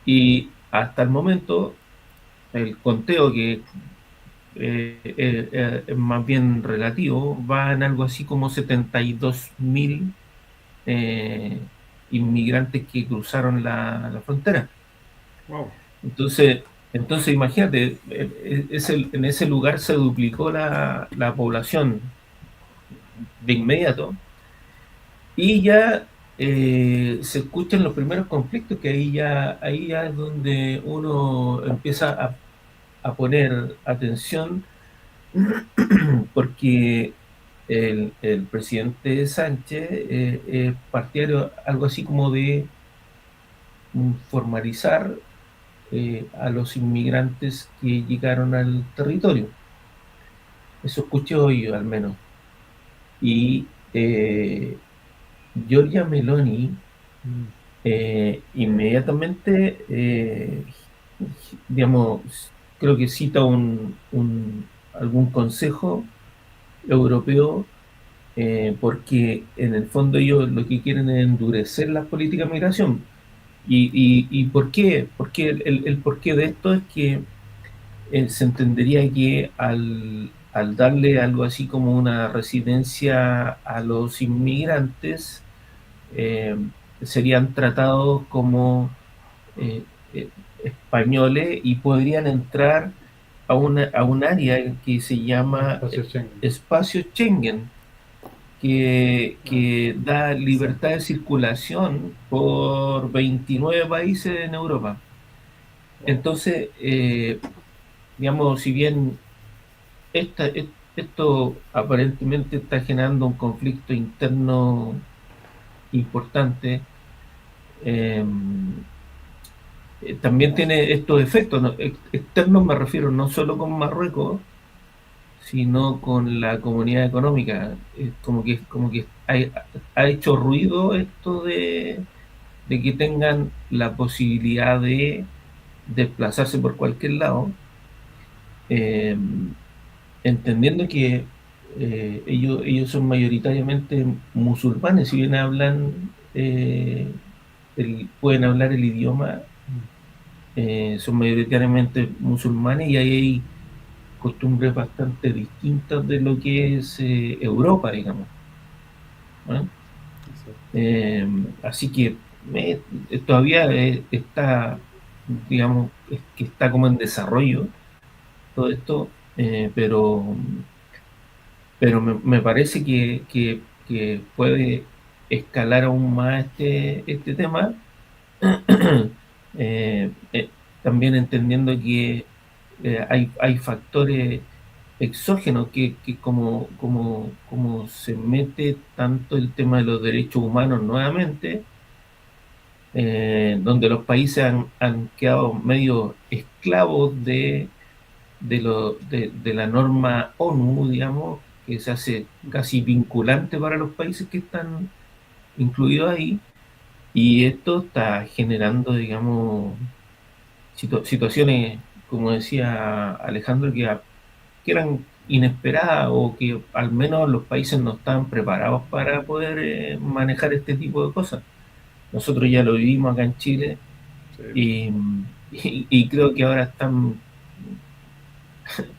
Y hasta el momento, el conteo que es más bien relativo, va en algo así como 72.000 eh, inmigrantes que cruzaron la frontera. Wow. Entonces, entonces imagínate, en ese lugar se duplicó la población de inmediato y ya se escuchan los primeros conflictos, que ahí ya es donde uno empieza a poner atención, porque el presidente Sánchez es partidario algo así como de formalizar a los inmigrantes que llegaron al territorio. Eso escuché hoy al menos. Y Giorgia Meloni inmediatamente, digamos, creo que cita algún consejo europeo, porque en el fondo ellos lo que quieren es endurecer las políticas de migración. ¿Y por qué? Porque el porqué de esto es que se entendería que al darle algo así como una residencia a los inmigrantes, eh, serían tratados como eh, eh, españoles y podrían entrar a un área que se llama Espacio Schengen. Espacio Schengen, que da libertad de circulación por 29 países en Europa. Entonces, digamos, si bien esto aparentemente está generando un conflicto interno importante, eh, también tiene estos efectos, ¿no? Externos me refiero no solo con Marruecos, sino con la comunidad económica. Como que ha hecho ruido esto de que tengan la posibilidad de desplazarse por cualquier lado, eh, entendiendo que ellos son mayoritariamente musulmanes, si bien pueden hablar el idioma, son mayoritariamente musulmanes y ahí hay costumbres bastante distintas de lo que es Europa, digamos, ¿no? Así que todavía está, digamos, que está como en desarrollo todo esto, pero me parece que puede escalar aún más este tema, eh, eh, también entendiendo que hay factores exógenos que como se mete tanto el tema de los derechos humanos nuevamente, donde los países han quedado medio esclavos de la norma ONU, digamos, que se hace casi vinculante para los países que están incluidos ahí, y esto está generando, digamos, situaciones, como decía Alejandro, que eran inesperadas o que al menos los países no estaban preparados para poder manejar este tipo de cosas. Nosotros ya lo vivimos acá en Chile Sí. y creo que ahora están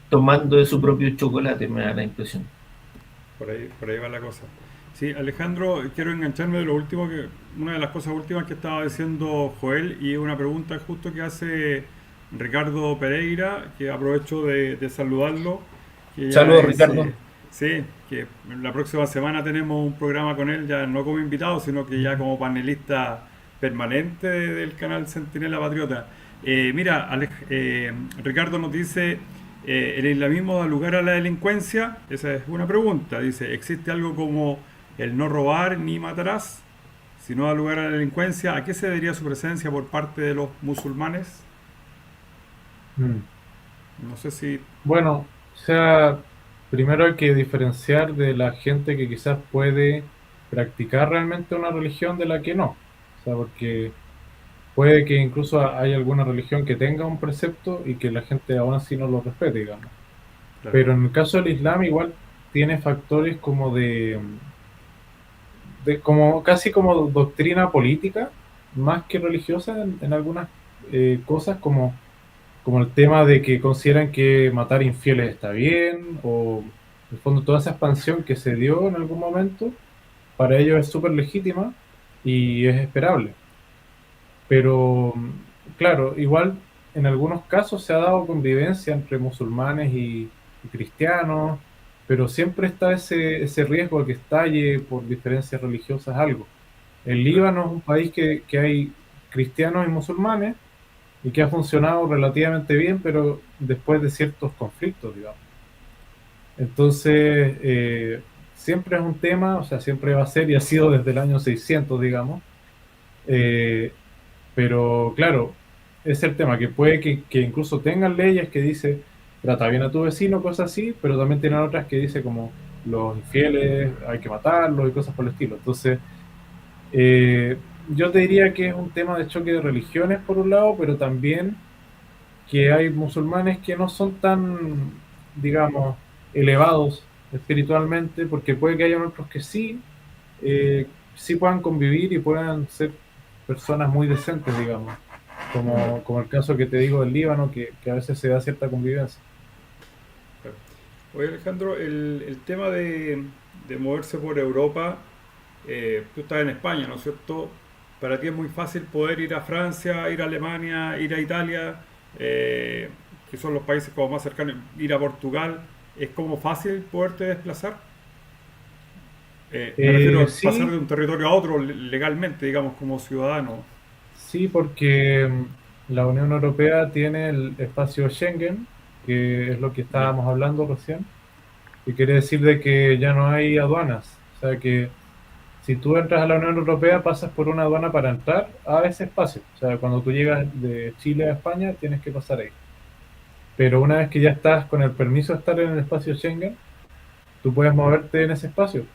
tomando de su propio chocolate, me da la impresión. Por ahí va la cosa. Sí, Alejandro, quiero engancharme de lo último una de las cosas últimas que estaba diciendo Joel y una pregunta justo que hace Ricardo Pereira, que aprovecho de saludarlo, que ya Saludos, es, Ricardo. sí, que la próxima semana tenemos un programa con él, ya no como invitado, sino que ya como panelista permanente del canal Centinela Patriota. Mira, Ricardo nos dice, ¿el islamismo da lugar a la delincuencia? Esa es una pregunta. Dice, ¿existe algo como el no robar ni matarás? Si no da lugar a la delincuencia, ¿a qué se debería su presencia por parte de los musulmanes? Mm. No sé si... Bueno, o sea, primero hay que diferenciar de la gente que quizás puede practicar realmente una religión de la que no. O sea, porque puede que incluso hay alguna religión que tenga un precepto y que la gente aún así no lo respete, digamos. Claro, Pero en el caso del Islam igual tiene factores como como casi como doctrina política, más que religiosa en algunas cosas, como el tema de que consideran que matar infieles está bien, o en el fondo toda esa expansión que se dio en algún momento, para ellos es súper legítima y es esperable. Pero, claro, igual en algunos casos se ha dado convivencia entre musulmanes y cristianos, pero siempre está ese riesgo de que estalle por diferencias religiosas algo. El claro. Líbano es un país que hay cristianos y musulmanes y que ha funcionado relativamente bien, pero después de ciertos conflictos, digamos. Entonces, siempre es un tema, o sea, siempre va a ser y ha sido desde el año 600, digamos. Eh, pero claro, es el tema que puede que incluso tengan leyes que dice trata bien a tu vecino, cosas así, pero también tienen otras que dice como los infieles hay que matarlos y cosas por el estilo. Entonces, yo te diría que es un tema de choque de religiones por un lado, pero también que hay musulmanes que no son tan, digamos, elevados espiritualmente, porque puede que haya otros que sí, sí puedan convivir y puedan ser personas muy decentes, digamos, como el caso que te digo del Líbano, que a veces se da cierta convivencia. Claro. Oye Alejandro, el tema de moverse por Europa, tú estás en España, ¿no es cierto? Para ti es muy fácil poder ir a Francia, ir a Alemania, ir a Italia, eh, que son los países como más cercanos, ir a Portugal. ¿Es como fácil poderte desplazar? Me refiero a pasar de Sí, un territorio a otro legalmente, digamos, como ciudadano. sí, porque la Unión Europea tiene el espacio Schengen, que es lo que Ya, estábamos hablando recién, y quiere decir de que ya no hay aduanas, o sea que si tú entras a la Unión Europea, pasas por una aduana para entrar a ese espacio. O sea, cuando tú llegas de Chile a España, tienes que pasar ahí. Pero una vez que ya estás con el permiso de estar en el espacio Schengen, tú puedes moverte en ese espacio,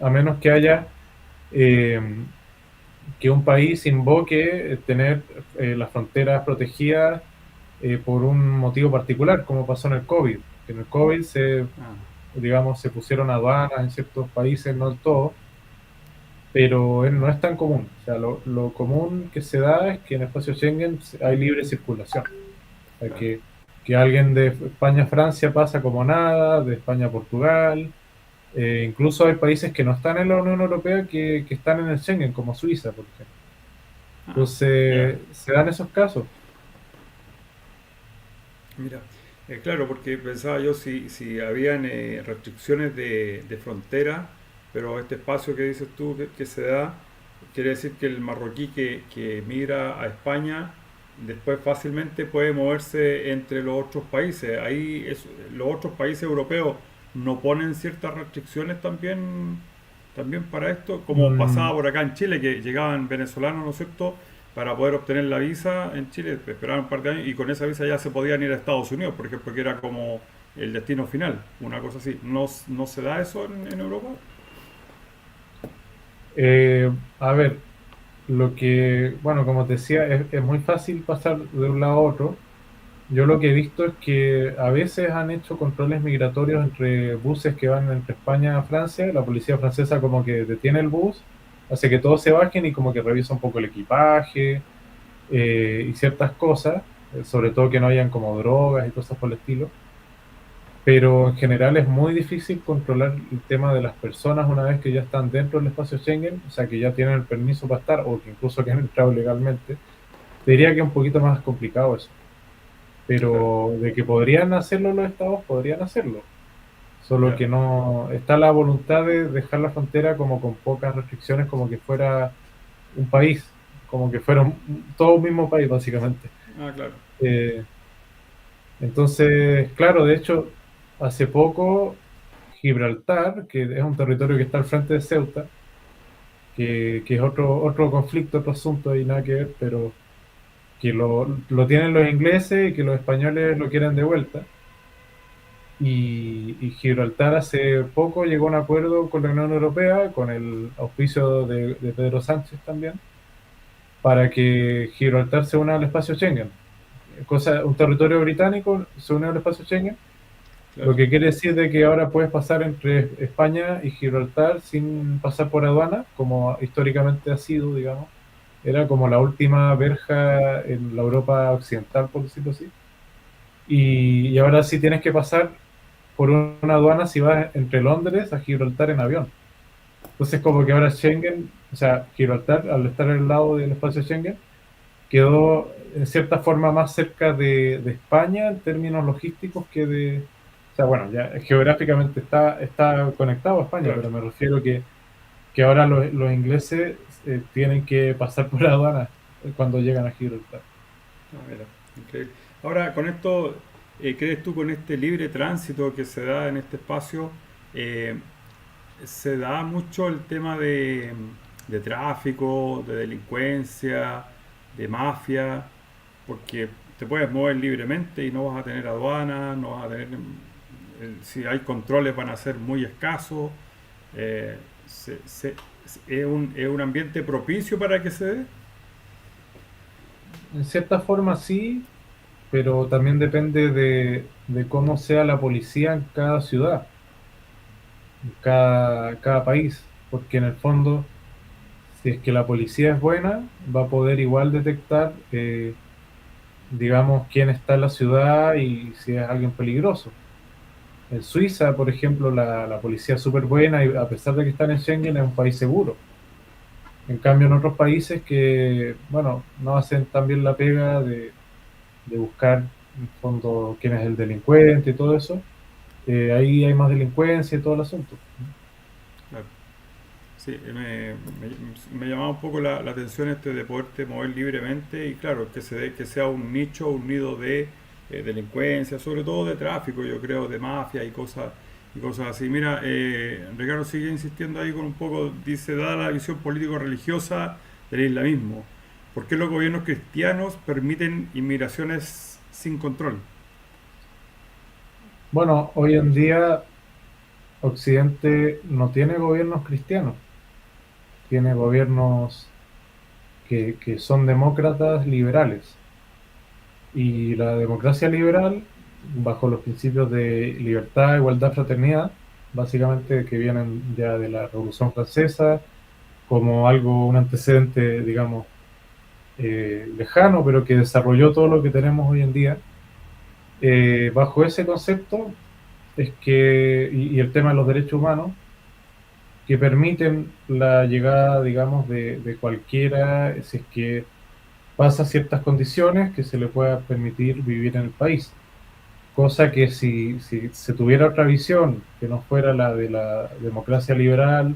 a menos que haya eh, que un país invoque tener las fronteras protegidas por un motivo particular, como pasó en el COVID. En el COVID Ah, digamos, se pusieron aduanas en ciertos países, no en todos, pero no es tan común. O sea, lo común que se da es que en el espacio Schengen hay libre circulación. O sea, claro. que alguien de España a Francia pasa como nada, de España a Portugal. Incluso hay países que no están en la Unión Europea que están en el Schengen, como Suiza, por ejemplo. Ah, ya. Entonces, se dan esos casos. Mira, claro, porque pensaba yo si habían restricciones de frontera, pero este espacio que dices tú que se da, quiere decir que el marroquí que migra a España después fácilmente puede moverse entre los otros países. Los otros países europeos no ponen ciertas restricciones también para esto, como pasaba Mm, por acá en Chile, que llegaban venezolanos, ¿no es cierto?, para poder obtener la visa en Chile, esperaban un par de años y con esa visa ya se podían ir a Estados Unidos, por ejemplo, que era como el destino final, una cosa así. ¿No se da eso en Europa? a ver, bueno, como te decía, es muy fácil pasar de un lado a otro. Yo lo que he visto es que a veces han hecho controles migratorios entre buses que van entre España a Francia. La policía francesa como que detiene el bus, hace que todos se bajen y como que revisa un poco el equipaje y ciertas cosas, sobre todo que no hayan como drogas y cosas por el estilo. Pero en general es muy difícil controlar el tema de las personas una vez que ya están dentro del espacio Schengen, o sea, que ya tienen el permiso para estar o que incluso que han entrado legalmente. Diría que es un poquito más complicado eso, Claro, pero de que podrían hacerlo los estados, podrían hacerlo. Solo ya, que no está la voluntad de dejar la frontera como con pocas restricciones, como que fuera un país, como que fuera todo un mismo país, básicamente. claro, Eh, entonces, claro, de hecho, hace poco Gibraltar, que es un territorio que está al frente de Ceuta, que es otro conflicto, otro asunto y nada que ver, pero que lo tienen los ingleses y que los españoles lo quieren de vuelta. Y Gibraltar hace poco llegó a un acuerdo con la Unión Europea, con el auspicio de Pedro Sánchez también, para que Gibraltar se una al espacio Schengen. Un territorio británico se une al espacio Schengen, lo claro. que quiere decir de que ahora puedes pasar entre España y Gibraltar sin pasar por aduana, como históricamente ha sido, digamos. Era como la última verja en la Europa occidental, por decirlo así. Y ahora sí tienes que pasar por una aduana si vas entre Londres a Gibraltar en avión. Entonces como que ahora Schengen, o sea, Gibraltar, al estar al lado del espacio Schengen, quedó en cierta forma más cerca de España en términos logísticos que de... O sea, bueno, ya geográficamente está conectado a España, Claro. pero me refiero que ahora los ingleses tienen que pasar por la aduana cuando llegan a Gibraltar. Mira, increíble. Ahora, con esto, ¿crees tú con este libre tránsito que se da en este espacio, eh, se da mucho el tema de tráfico, de delincuencia, de mafia? Porque te puedes mover libremente y no vas a tener aduana, no vas a tener, si hay controles van a ser muy escasos. eh, es un ambiente propicio para que se dé. En cierta forma sí, pero también depende de cómo sea la policía en cada ciudad, en cada país, porque en el fondo, si es que la policía es buena, va a poder igual detectar, digamos, quién está en la ciudad y si es alguien peligroso. En Suiza, por ejemplo, la policía es súper buena y a pesar de que están en Schengen es un país seguro. En cambio, en otros países que, bueno, no hacen tan bien la pega de buscar, en el fondo, quién es el delincuente y todo eso, ahí hay más delincuencia y todo el asunto. Claro. Sí, me llamaba un poco la atención este de poderte mover libremente y claro, que sea un nicho, un nido de delincuencia, sobre todo de tráfico, yo creo, de mafia y cosas. y cosas así. Mira, Ricardo sigue insistiendo ahí con un poco, dice, dada la visión político-religiosa del islamismo, ¿por qué los gobiernos cristianos permiten inmigraciones sin control? Bueno, hoy en día Occidente no tiene gobiernos cristianos, tiene gobiernos que son demócratas liberales. Y la democracia liberal, bajo los principios de libertad, igualdad, fraternidad, básicamente que vienen ya de la Revolución Francesa, como algo, un antecedente, digamos, lejano, pero que desarrolló todo lo que tenemos hoy en día. Bajo ese concepto es que, y el tema de los derechos humanos, que permiten la llegada, digamos, de cualquiera, si es que pasa ciertas condiciones, que se le pueda permitir vivir en el país. Cosa que si se tuviera otra visión, que no fuera la de la democracia liberal,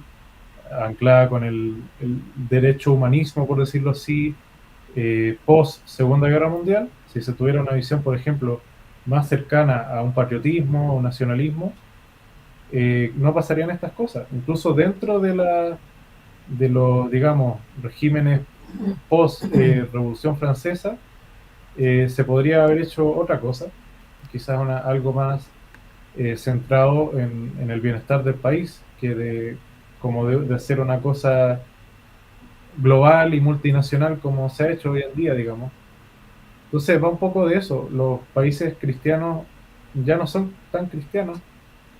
anclada con el derecho humanismo, por decirlo así, post Segunda Guerra Mundial, si se tuviera una visión, por ejemplo, más cercana a un patriotismo, a un nacionalismo, no pasarían estas cosas. Incluso dentro de los, digamos, regímenes post Revolución Francesa, se podría haber hecho otra cosa, quizás algo más centrado en el bienestar del país, que como de hacer una cosa global y multinacional como se ha hecho hoy en día, digamos. Entonces va un poco de eso. Los países cristianos ya no son tan cristianos,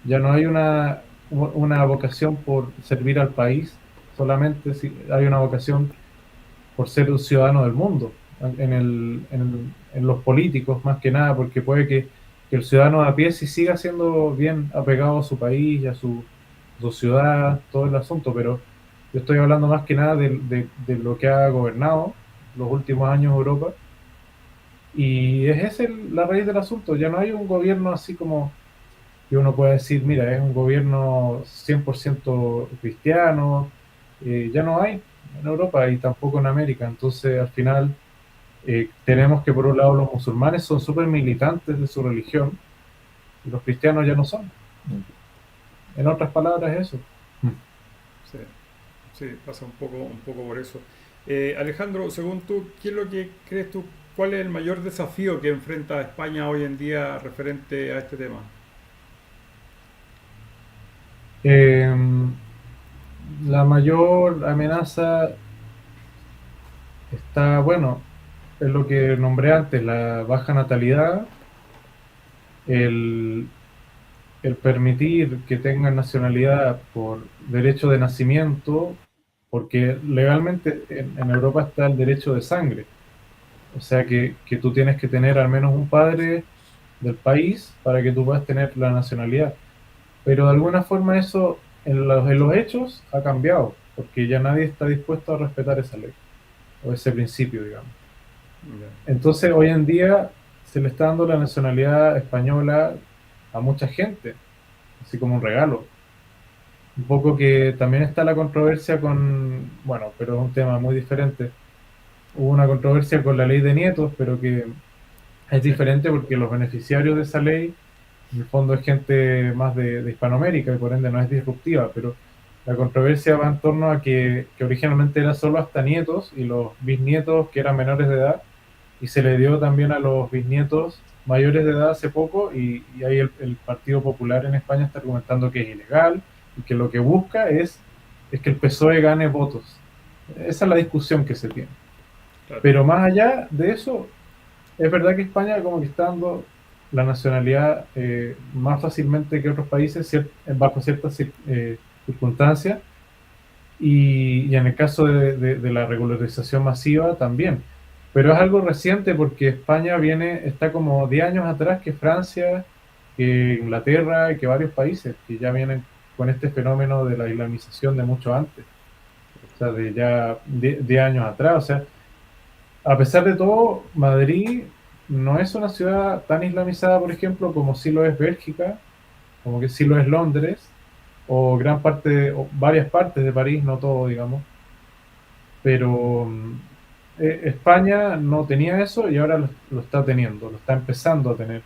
ya no hay una vocación por servir al país, solamente hay una vocación por ser un ciudadano del mundo, en los políticos más que nada, porque puede que el ciudadano a pie sí siga siendo bien apegado a su país y a su ciudad, todo el asunto, pero yo estoy hablando más que nada de lo que ha gobernado los últimos años Europa, y es esa la raíz del asunto. Ya no hay un gobierno así como que uno pueda decir, mira, es un gobierno 100% cristiano, ya no hay en Europa y tampoco en América. Entonces, al final, tenemos que, por un lado, los musulmanes son súper militantes de su religión y los cristianos ya no son. En otras palabras, eso. Sí, sí, pasa un poco por eso. Alejandro, según tú, ¿qué es lo que crees tú? ¿Cuál es el mayor desafío que enfrenta España hoy en día referente a este tema? Eh, la mayor amenaza está, bueno, es lo que nombré antes, la baja natalidad, el, el permitir que tengan nacionalidad por derecho de nacimiento, porque legalmente en Europa está el derecho de sangre, o sea que tú tienes que tener al menos un padre del país para que tú puedas tener la nacionalidad. Pero de alguna forma eso en los hechos ha cambiado, porque ya nadie está dispuesto a respetar esa ley, o ese principio, digamos. Ya. Entonces hoy en día se le está dando la nacionalidad española a mucha gente, así como un regalo. Un poco que también está la controversia con, bueno, pero es un tema muy diferente. Hubo una controversia con la ley de nietos, pero que es Sí. diferente porque los beneficiarios de esa ley, en el fondo es gente más de Hispanoamérica y por ende no es disruptiva, pero la controversia va en torno a que originalmente era solo hasta nietos y los bisnietos que eran menores de edad, y se le dio también a los bisnietos mayores de edad hace poco, y ahí el Partido Popular en España está argumentando que es ilegal y que lo que busca es que el PSOE gane votos. Esa es la discusión que se tiene. Claro. Pero más allá de eso, es verdad que España como que está dando la nacionalidad más fácilmente que otros países bajo ciertas circunstancias, y en el caso de la regularización masiva también. Pero es algo reciente porque España está como 10 años atrás que Francia, que Inglaterra y que varios países que ya vienen con este fenómeno de la islamización de mucho antes, o sea, de ya 10 años atrás. O sea, a pesar de todo, Madrid no es una ciudad tan islamizada, por ejemplo, como sí lo es Bélgica, como que sí lo es Londres, o gran parte, o varias partes de París, no todo, digamos. Pero España no tenía eso y ahora lo está teniendo, lo está empezando a tener.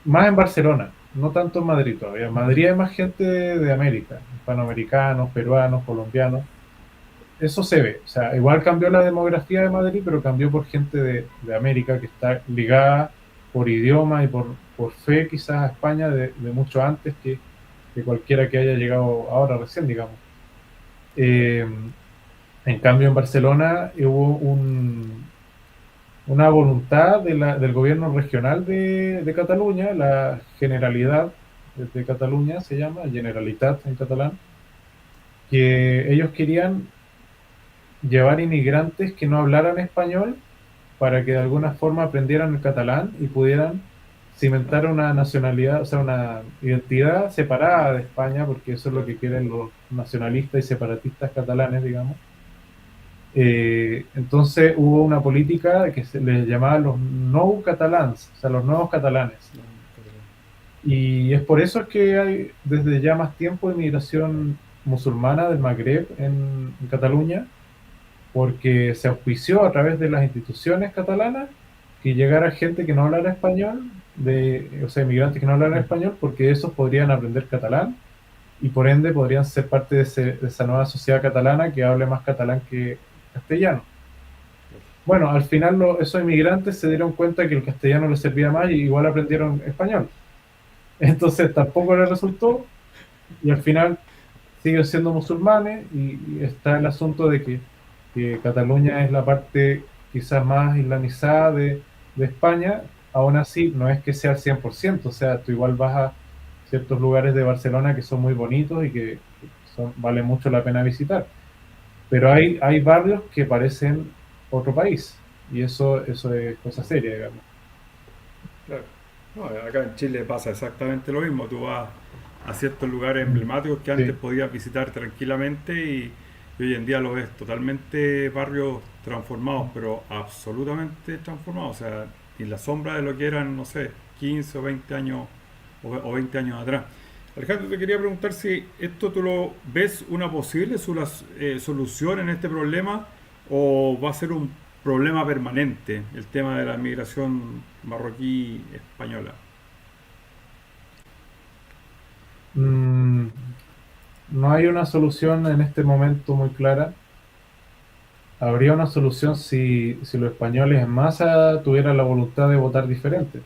Más en Barcelona. no tanto en Madrid todavía. En Madrid hay más gente de América, hispanoamericanos, peruanos, colombianos. Eso se ve. O sea, igual cambió la demografía de Madrid, pero cambió por gente de América que está ligada por idioma y por fe quizás a España de mucho antes que cualquiera que haya llegado ahora recién, digamos. Eh, en cambio, en Barcelona hubo una voluntad del gobierno regional de Cataluña, la Generalidad de Cataluña se llama, Generalitat en catalán, que ellos querían llevar inmigrantes que no hablaran español para que de alguna forma aprendieran el catalán y pudieran cimentar una nacionalidad, o sea, una identidad separada de España, porque eso es lo que quieren los nacionalistas y separatistas catalanes, digamos. Entonces hubo una política que se les llamaba los nou catalans, o sea, los nuevos catalanes. Y es por eso que hay desde ya más tiempo inmigración musulmana del Magreb en Cataluña, porque se auspició a través de las instituciones catalanas que llegara gente que no hablara español, o sea, inmigrantes que no hablaran español, porque esos podrían aprender catalán y por ende podrían ser parte de esa nueva sociedad catalana que hable más catalán que castellano. Bueno, al final esos inmigrantes se dieron cuenta que el castellano les servía más y igual aprendieron español. Entonces tampoco les resultó y al final siguen siendo musulmanes y está el asunto de que Cataluña es la parte quizás más islamizada de España. Aún así no es que sea al 100%, o sea, tú igual vas a ciertos lugares de Barcelona que son muy bonitos y que vale mucho la pena visitar, pero hay barrios que parecen otro país y eso es cosa seria, digamos. Claro. No, acá en Chile pasa exactamente lo mismo. Tú vas a ciertos lugares Mm. emblemáticos que antes Sí, podías visitar tranquilamente y hoy en día lo ves totalmente barrios transformados, pero absolutamente transformados. O sea, ni la sombra de lo que eran, no sé, 15 o 20 años o 20 años atrás. Alejandro, te quería preguntar si esto tú lo ves una posible solución en este problema o va a ser un problema permanente el tema de la migración marroquí española. mm, no hay una solución en este momento muy clara. Habría una solución si los españoles en masa tuvieran la voluntad de votar diferente,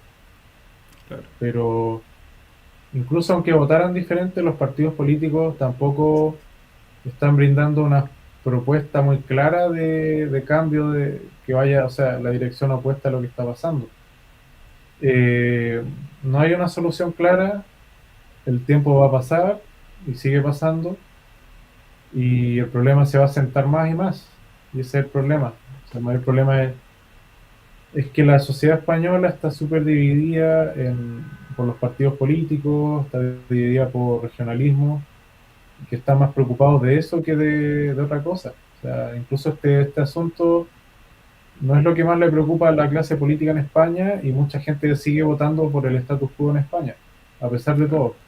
Claro. pero incluso aunque votaran diferente, los partidos políticos tampoco están brindando una propuesta muy clara de cambio que vaya, o sea, la dirección opuesta a lo que está pasando. Eh, no hay una solución clara, el tiempo va a pasar y sigue pasando y el problema se va a sentar más y más. Y ese es el problema. O sea, el mayor problema es que la sociedad española está súper dividida por los partidos políticos, está dividida por regionalismo, que están más preocupados de eso que de otra cosa. O sea, incluso este asunto no es lo que más le preocupa a la clase política en España y mucha gente sigue votando por el status quo en España, a pesar de todo.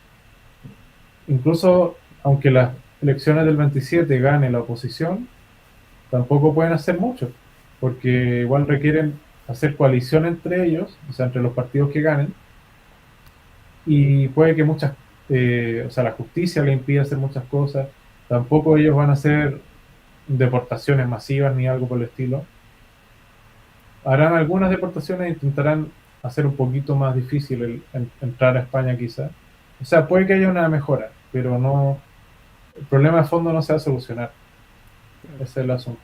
Incluso aunque las elecciones del 27 gane la oposición, tampoco pueden hacer mucho, porque igual requieren hacer coalición entre ellos, o sea, entre los partidos que ganen, y puede que o sea, la justicia le impida hacer muchas cosas, tampoco ellos van a hacer deportaciones masivas ni algo por el estilo. Harán algunas deportaciones e intentarán hacer un poquito más difícil entrar a España quizá. O sea, puede que haya una mejora, pero no, el problema de fondo no se va a solucionar. Ese es el asunto.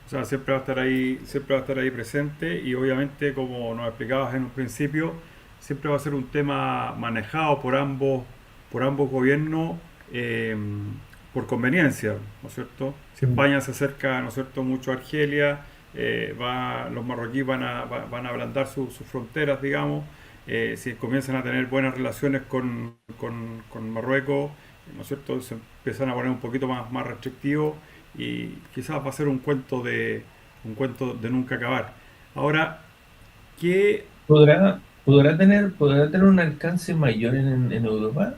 O sea, siempre va a estar ahí, siempre va a estar ahí presente y obviamente, como nos explicabas en un principio, siempre va a ser un tema manejado por ambos gobiernos eh, por conveniencia, ¿no es cierto? Si Mm. España se acerca, ¿no es cierto?, mucho a Argelia, los marroquíes van a ablandar sus fronteras, digamos. Si comienzan a tener buenas relaciones con Marruecos, ¿no es cierto?, se empiezan a poner un poquito más restrictivos y quizás va a ser un cuento de nunca acabar. Ahora, ¿qué? ¿Podrá tener un alcance mayor en Europa?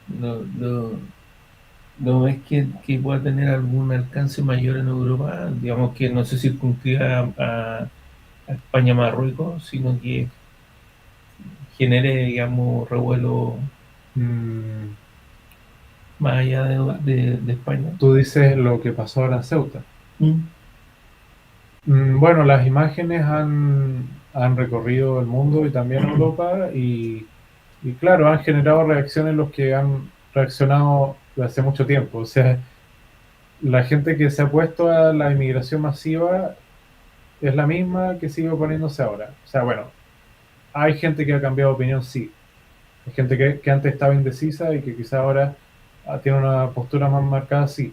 No, no, no es que pueda tener algún alcance mayor en Europa, digamos que no se circunscriba a España-Marruecos, sino que genere, digamos, revuelo Mm, más allá de España. Tú dices lo que pasó ahora en Ceuta. Mm. Bueno, las imágenes han recorrido el mundo y también Europa y claro, han generado reacciones los que han reaccionado de hace mucho tiempo. O sea, la gente que se ha puesto a la inmigración masiva es la misma que sigue oponiéndose ahora. O sea, bueno, hay gente que ha cambiado de opinión, sí. Hay gente que antes estaba indecisa y que quizá ahora tiene una postura más marcada, sí.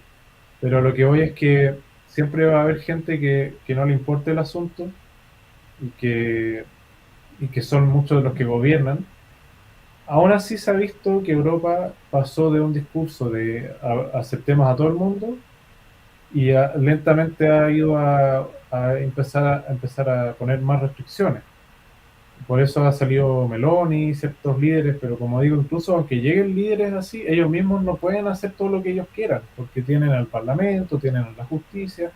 Pero lo que voy es que siempre va a haber gente que no le importe el asunto y que son muchos de los que gobiernan. Aún así se ha visto que Europa pasó de un discurso de aceptemos a todo el mundo y lentamente ha ido a empezar a poner más restricciones. Por eso ha salido Meloni y ciertos líderes, pero como digo, incluso aunque lleguen líderes así, ellos mismos no pueden hacer todo lo que ellos quieran, porque tienen al Parlamento, tienen a la justicia.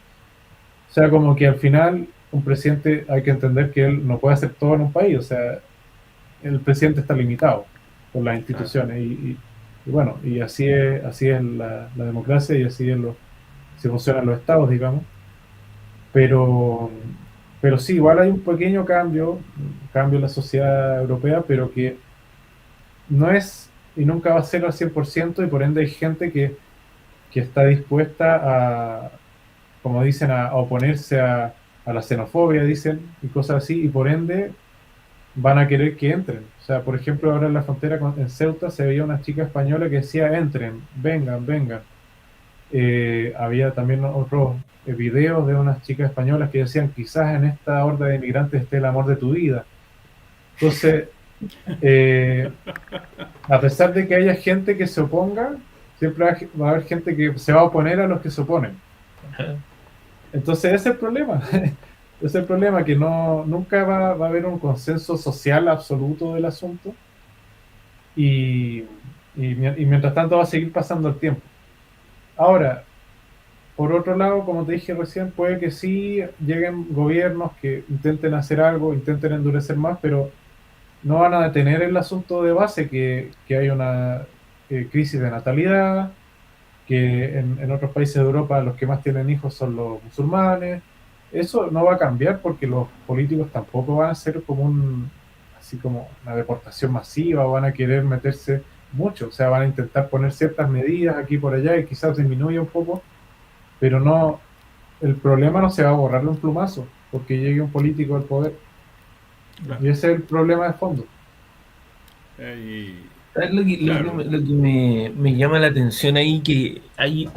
O sea, como que al final un presidente hay que entender que él no puede hacer todo en un país, o sea, el presidente está limitado por las Claro. instituciones y bueno, y así es la democracia y así se funcionan los estados, digamos. Pero, pero sí, igual hay un cambio en la sociedad europea, pero que no es y nunca va a ser al 100% y por ende hay gente que está dispuesta a, como dicen, a oponerse a la xenofobia, dicen, y cosas así, y por ende van a querer que entren. O sea, por ejemplo, ahora en la frontera en Ceuta se veía una chica española que decía, entren, vengan, vengan. Había también otros videos de unas chicas españolas que decían, quizás en esta horda de inmigrantes esté el amor de tu vida. Entonces, eh, a pesar de que haya gente que se oponga, siempre va a haber gente que se va a oponer a los que se oponen. Ajá. Entonces, ese es el problema. Ese es el problema, que nunca va a haber un consenso social absoluto del asunto y, y mientras tanto va a seguir pasando el tiempo. Ahora, por otro lado, como te dije recién, puede que sí lleguen gobiernos que intenten hacer algo, intenten endurecer más, pero no van a detener el asunto de base, que hay una crisis de natalidad, que en otros países de Europa los que más tienen hijos son los musulmanes. Eso no va a cambiar porque los políticos tampoco van a ser como así como una deportación masiva o van a querer meterse mucho. O sea, van a intentar poner ciertas medidas aquí y por allá y quizás disminuya un poco, pero no, el problema no se va a borrar de un plumazo porque llegue un político al poder. Claro. Y ese es el problema de fondo. Y, ¿Sabes claro, lo que me llama la atención ahí? Que hay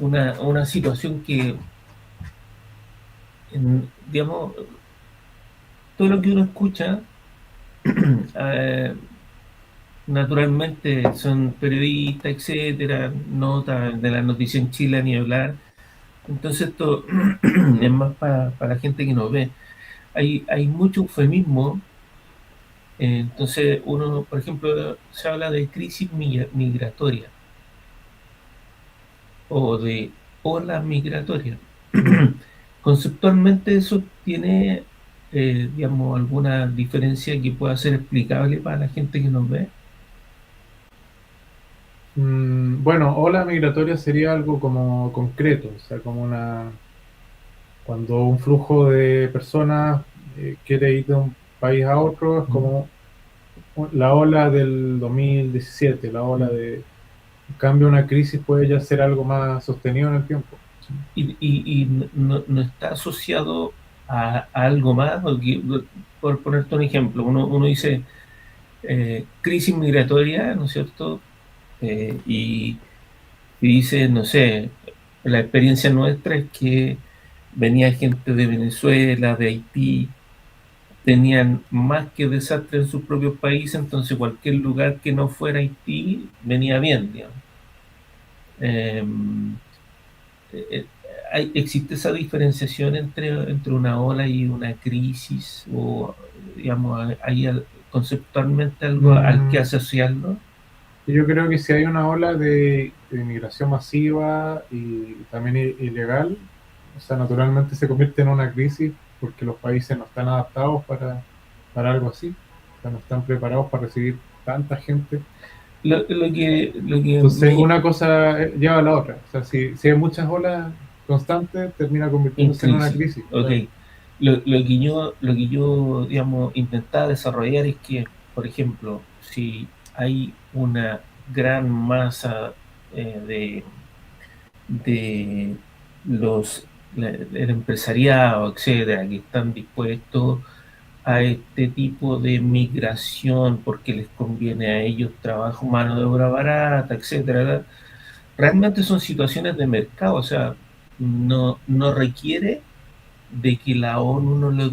una situación que, digamos, todo lo que uno escucha, eh, naturalmente son periodistas, etcétera, notas de la noticia en Chile ni hablar. Entonces esto es más para la gente que nos ve. Hay mucho eufemismo. Entonces uno, por ejemplo, se habla de crisis migratoria o de ola migratoria. Mm. Conceptualmente eso tiene, digamos, alguna diferencia que pueda ser explicable para la gente que nos ve. Bueno, ola migratoria sería algo como concreto, o sea, como cuando un flujo de personas quiere ir de un país a otro, es como la ola del 2017, la ola en cambio una crisis puede ya ser algo más sostenido en el tiempo. Y no está asociado a algo más, porque, por ponerte un ejemplo, uno dice crisis migratoria, ¿no es cierto? Y dice, no sé, la experiencia nuestra es que venía gente de Venezuela, de Haití, tenían más que desastre en sus propios países, entonces cualquier lugar que no fuera Haití venía bien, digamos. Eh, eh, ¿Existe esa diferenciación entre una ola y una crisis? ¿O, digamos, hay conceptualmente algo al que Mm, asociarlo? yo creo que si hay una ola de inmigración masiva y también ilegal, o sea, naturalmente se convierte en una crisis porque los países no están adaptados para algo así. O sea, no están preparados para recibir tanta gente. Lo que Entonces, una cosa lleva a la otra. O sea, si hay muchas olas constantes, termina convirtiéndose en una crisis. Ok. Claro. Lo que yo, digamos, intentaba desarrollar es que, por ejemplo, si hay una gran masa de el empresariado, etcétera, que están dispuestos a este tipo de migración porque les conviene a ellos trabajo, mano de obra barata, etcétera. Realmente son situaciones de mercado, o sea, no requiere de que la ONU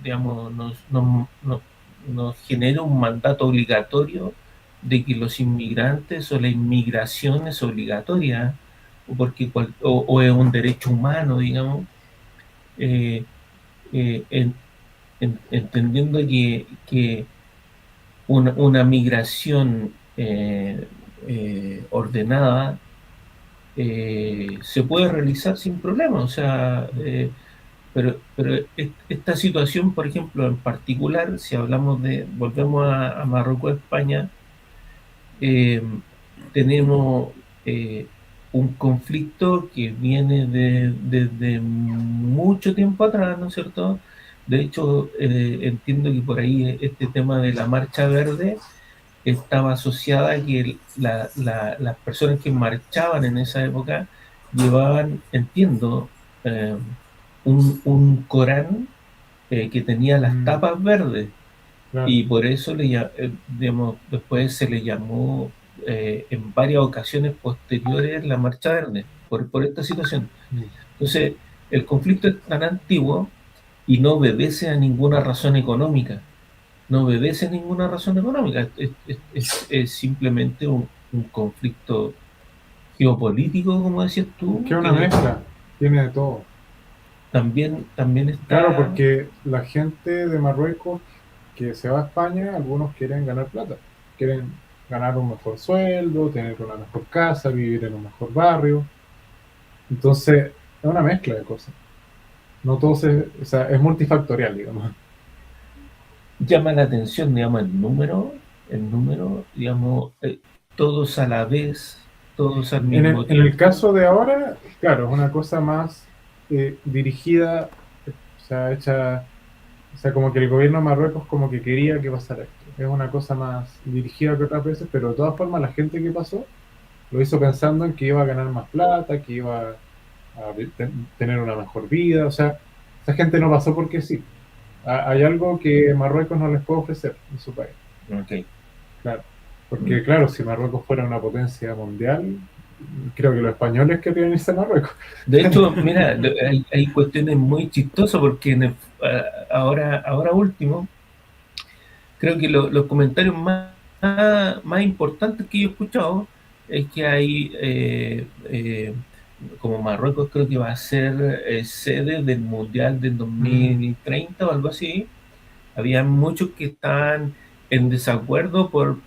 digamos, nos genere un mandato obligatorio de que los inmigrantes o la inmigración es obligatoria, o, porque o es un derecho humano, digamos, eh, en, entendiendo que una migración ordenada se puede realizar sin problema. O sea, pero esta situación, por ejemplo, en particular, si hablamos volvemos a Marruecos, España, eh, tenemos un conflicto que viene desde mucho tiempo atrás, ¿no es cierto? De hecho, entiendo que por ahí este tema de la Marcha Verde estaba asociada a que las personas que marchaban en esa época llevaban, entiendo, eh, un Corán que tenía las tapas verdes, Claro. y por eso digamos, después se le llamó en varias ocasiones posteriores la Marcha Verde, por esta situación. Entonces, el conflicto es tan antiguo y no obedece a ninguna razón económica. No obedece a ninguna razón económica. Es simplemente un conflicto geopolítico, como decías tú, Que es una que mezcla, tiene de todo. también Claro, está. porque la gente de Marruecos que se va a España, algunos quieren ganar plata, quieren ganar un mejor sueldo, tener una mejor casa, vivir en un mejor barrio. Entonces, es una mezcla de cosas. No todo o sea, es multifactorial, digamos. Llama la atención, digamos, el número, digamos, todos a la vez, todos al mismo En el tiempo. caso de ahora, claro, es una cosa más dirigida, o sea, hecha, o sea, como que el gobierno de Marruecos como que quería que pasara esto. Es una cosa más dirigida que otras veces, pero de todas formas la gente que pasó lo hizo pensando en que iba a ganar más plata, que iba a tener una mejor vida, o sea, esa gente no pasó porque sí. Hay algo que Marruecos no les puede ofrecer en su país, Ok. claro. Porque claro, si Marruecos fuera una potencia mundial, creo que los españoles querrían irse a Marruecos. De hecho, mira, hay cuestiones muy chistosas porque ahora último, creo que los comentarios más importantes que yo he escuchado es que hay, como Marruecos creo que va a ser sede del Mundial del 2030 o algo así. Había muchos que estaban en desacuerdo por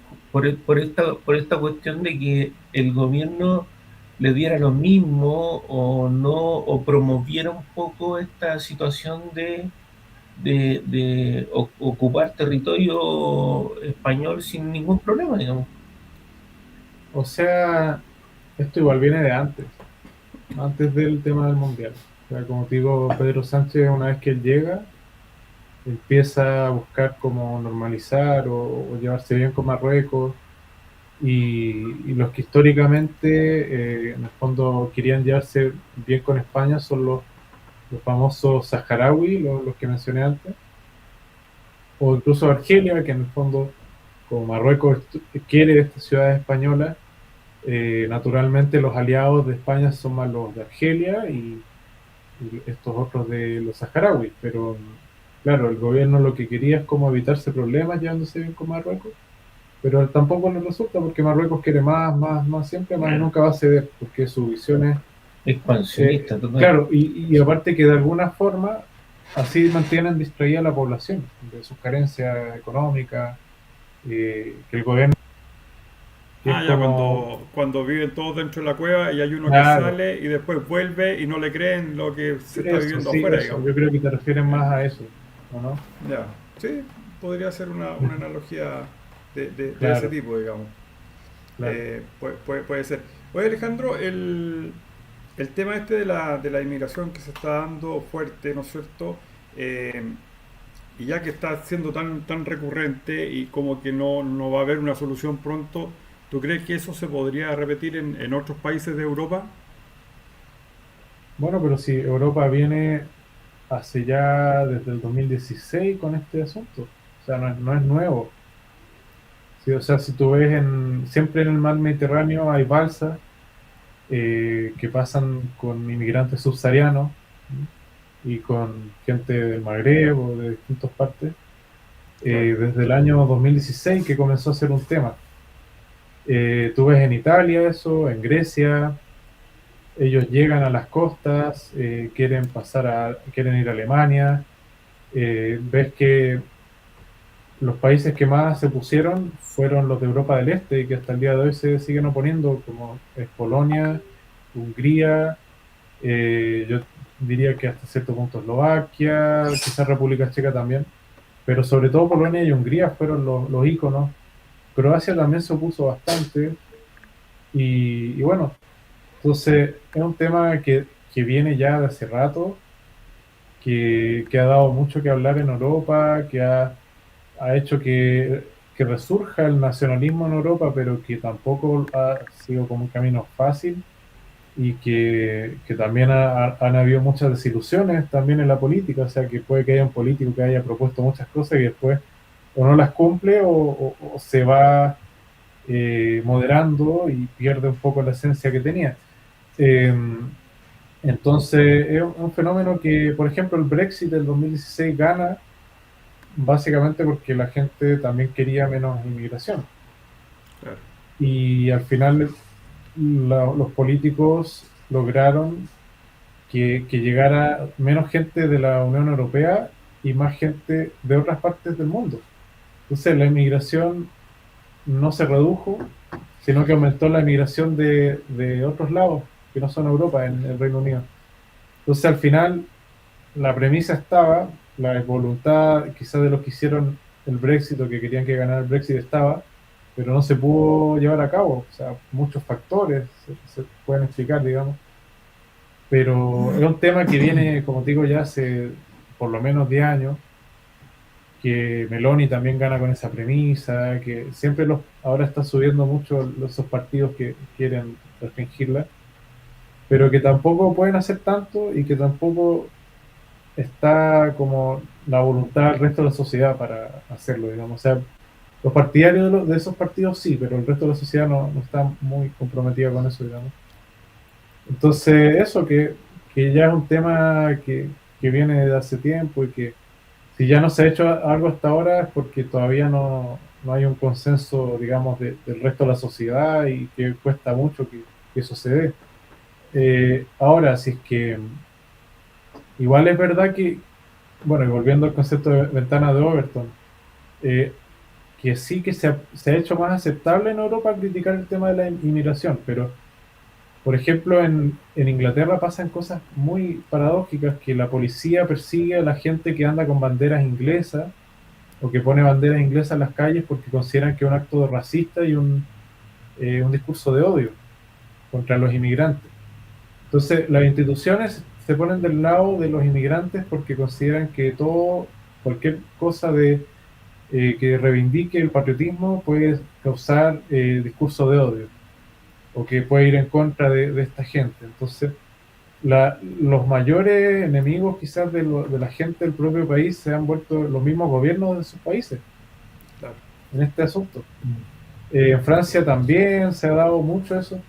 esta cuestión de que el gobierno le diera lo mismo o no, o promoviera un poco esta situación de ocupar territorio español sin ningún problema, digamos. O sea, esto igual viene de antes del tema del mundial. O sea, como te digo, Pedro Sánchez, una vez que él llega, empieza a buscar cómo normalizar o llevarse bien con Marruecos. Y los que históricamente, en el fondo, querían llevarse bien con España son los famosos saharaui, los que mencioné antes, o incluso Argelia, que en el fondo, como Marruecos quiere estas ciudades españolas, naturalmente los aliados de España son más los de Argelia y estos otros de los saharauis, pero claro, el gobierno lo que quería es como evitarse problemas llevándose bien con Marruecos, pero tampoco le resulta porque Marruecos quiere más siempre, más y nunca va a ceder, porque su visión es, Expansionista total. claro, y aparte que de alguna forma así mantienen distraída a la población de sus carencias económicas, que el gobierno, que es Ya como, cuando viven todos dentro de la cueva y hay uno que claro, sale y después vuelve y no le creen lo que se está eso, viviendo sí, afuera, eso, digamos. yo creo que te refieres más a eso, ¿o no? Ya, sí, podría ser una analogía de Claro, ese tipo, digamos. claro. Puede ser. Oye, Alejandro, el tema este de la inmigración que se está dando fuerte, ¿no es cierto? Eh, y ya que está siendo tan recurrente y como que no va a haber una solución pronto, ¿tú crees que eso se podría repetir en otros países de Europa? Bueno, pero si Europa viene hace ya desde el 2016 con este asunto, o sea, no es nuevo. Sí, o sea, si tú ves siempre en el mar Mediterráneo hay balsas que pasan con inmigrantes subsaharianos, ¿m? Y con gente del Magreb o de distintas partes, Claro, desde el año 2016 que comenzó a ser un tema. Tú ves en Italia eso, en Grecia, ellos llegan a las costas, quieren ir a Alemania, ves que los países que más se pusieron fueron los de Europa del Este y que hasta el día de hoy se siguen oponiendo, como es Polonia, Hungría, yo diría que hasta cierto punto Eslovaquia, quizás República Checa también, pero sobre todo Polonia y Hungría fueron los íconos. Croacia también se opuso bastante y bueno, entonces es un tema que viene ya de hace rato, que ha dado mucho que hablar en Europa, ha hecho que resurja el nacionalismo en Europa, pero que tampoco ha sido como un camino fácil y que también han habido muchas desilusiones también en la política, o sea que puede que haya un político que haya propuesto muchas cosas y después o no las cumple o se va moderando y pierde un poco la esencia que tenía. Eh, entonces es un fenómeno que, por ejemplo, el Brexit del 2016 gana básicamente porque la gente también quería menos inmigración. claro. Y al final los políticos lograron que llegara menos gente de la Unión Europea y más gente de otras partes del mundo. Entonces la inmigración no se redujo, sino que aumentó la inmigración de otros lados que no son Europa, en el Reino Unido. Entonces al final la premisa estaba, la voluntad quizás de los que hicieron el Brexit o que querían que ganara el Brexit estaba, pero no se pudo llevar a cabo. O sea, muchos factores se pueden explicar, digamos. Pero es un tema que viene, como te digo, ya hace por lo menos 10 años, que Meloni también gana con esa premisa, que siempre ahora está subiendo mucho esos partidos que quieren restringirla, pero que tampoco pueden hacer tanto y que tampoco está como la voluntad del resto de la sociedad para hacerlo, digamos. O sea, los partidarios de esos partidos sí, pero el resto de la sociedad no está muy comprometida con eso, digamos. Entonces, eso que ya es un tema que viene de hace tiempo y que si ya no se ha hecho algo hasta ahora es porque todavía no hay un consenso, digamos, del resto de la sociedad y que cuesta mucho que eso se dé. Ahora, si es que igual es verdad que, bueno, y volviendo al concepto de ventana de Overton, eh, que sí que se ha hecho más aceptable en Europa criticar el tema de la inmigración, pero por ejemplo en Inglaterra pasan cosas muy paradójicas, que la policía persigue a la gente que anda con banderas inglesas o que pone banderas inglesas en las calles porque consideran que es un acto racista y un discurso de odio contra los inmigrantes. Entonces, las instituciones se ponen del lado de los inmigrantes porque consideran que cualquier cosa que reivindique el patriotismo puede causar discurso de odio o que puede ir en contra de esta gente. Entonces, los mayores enemigos quizás de la gente del propio país se han vuelto los mismos gobiernos de sus países Claro. en este asunto. En Francia también se ha dado mucho eso.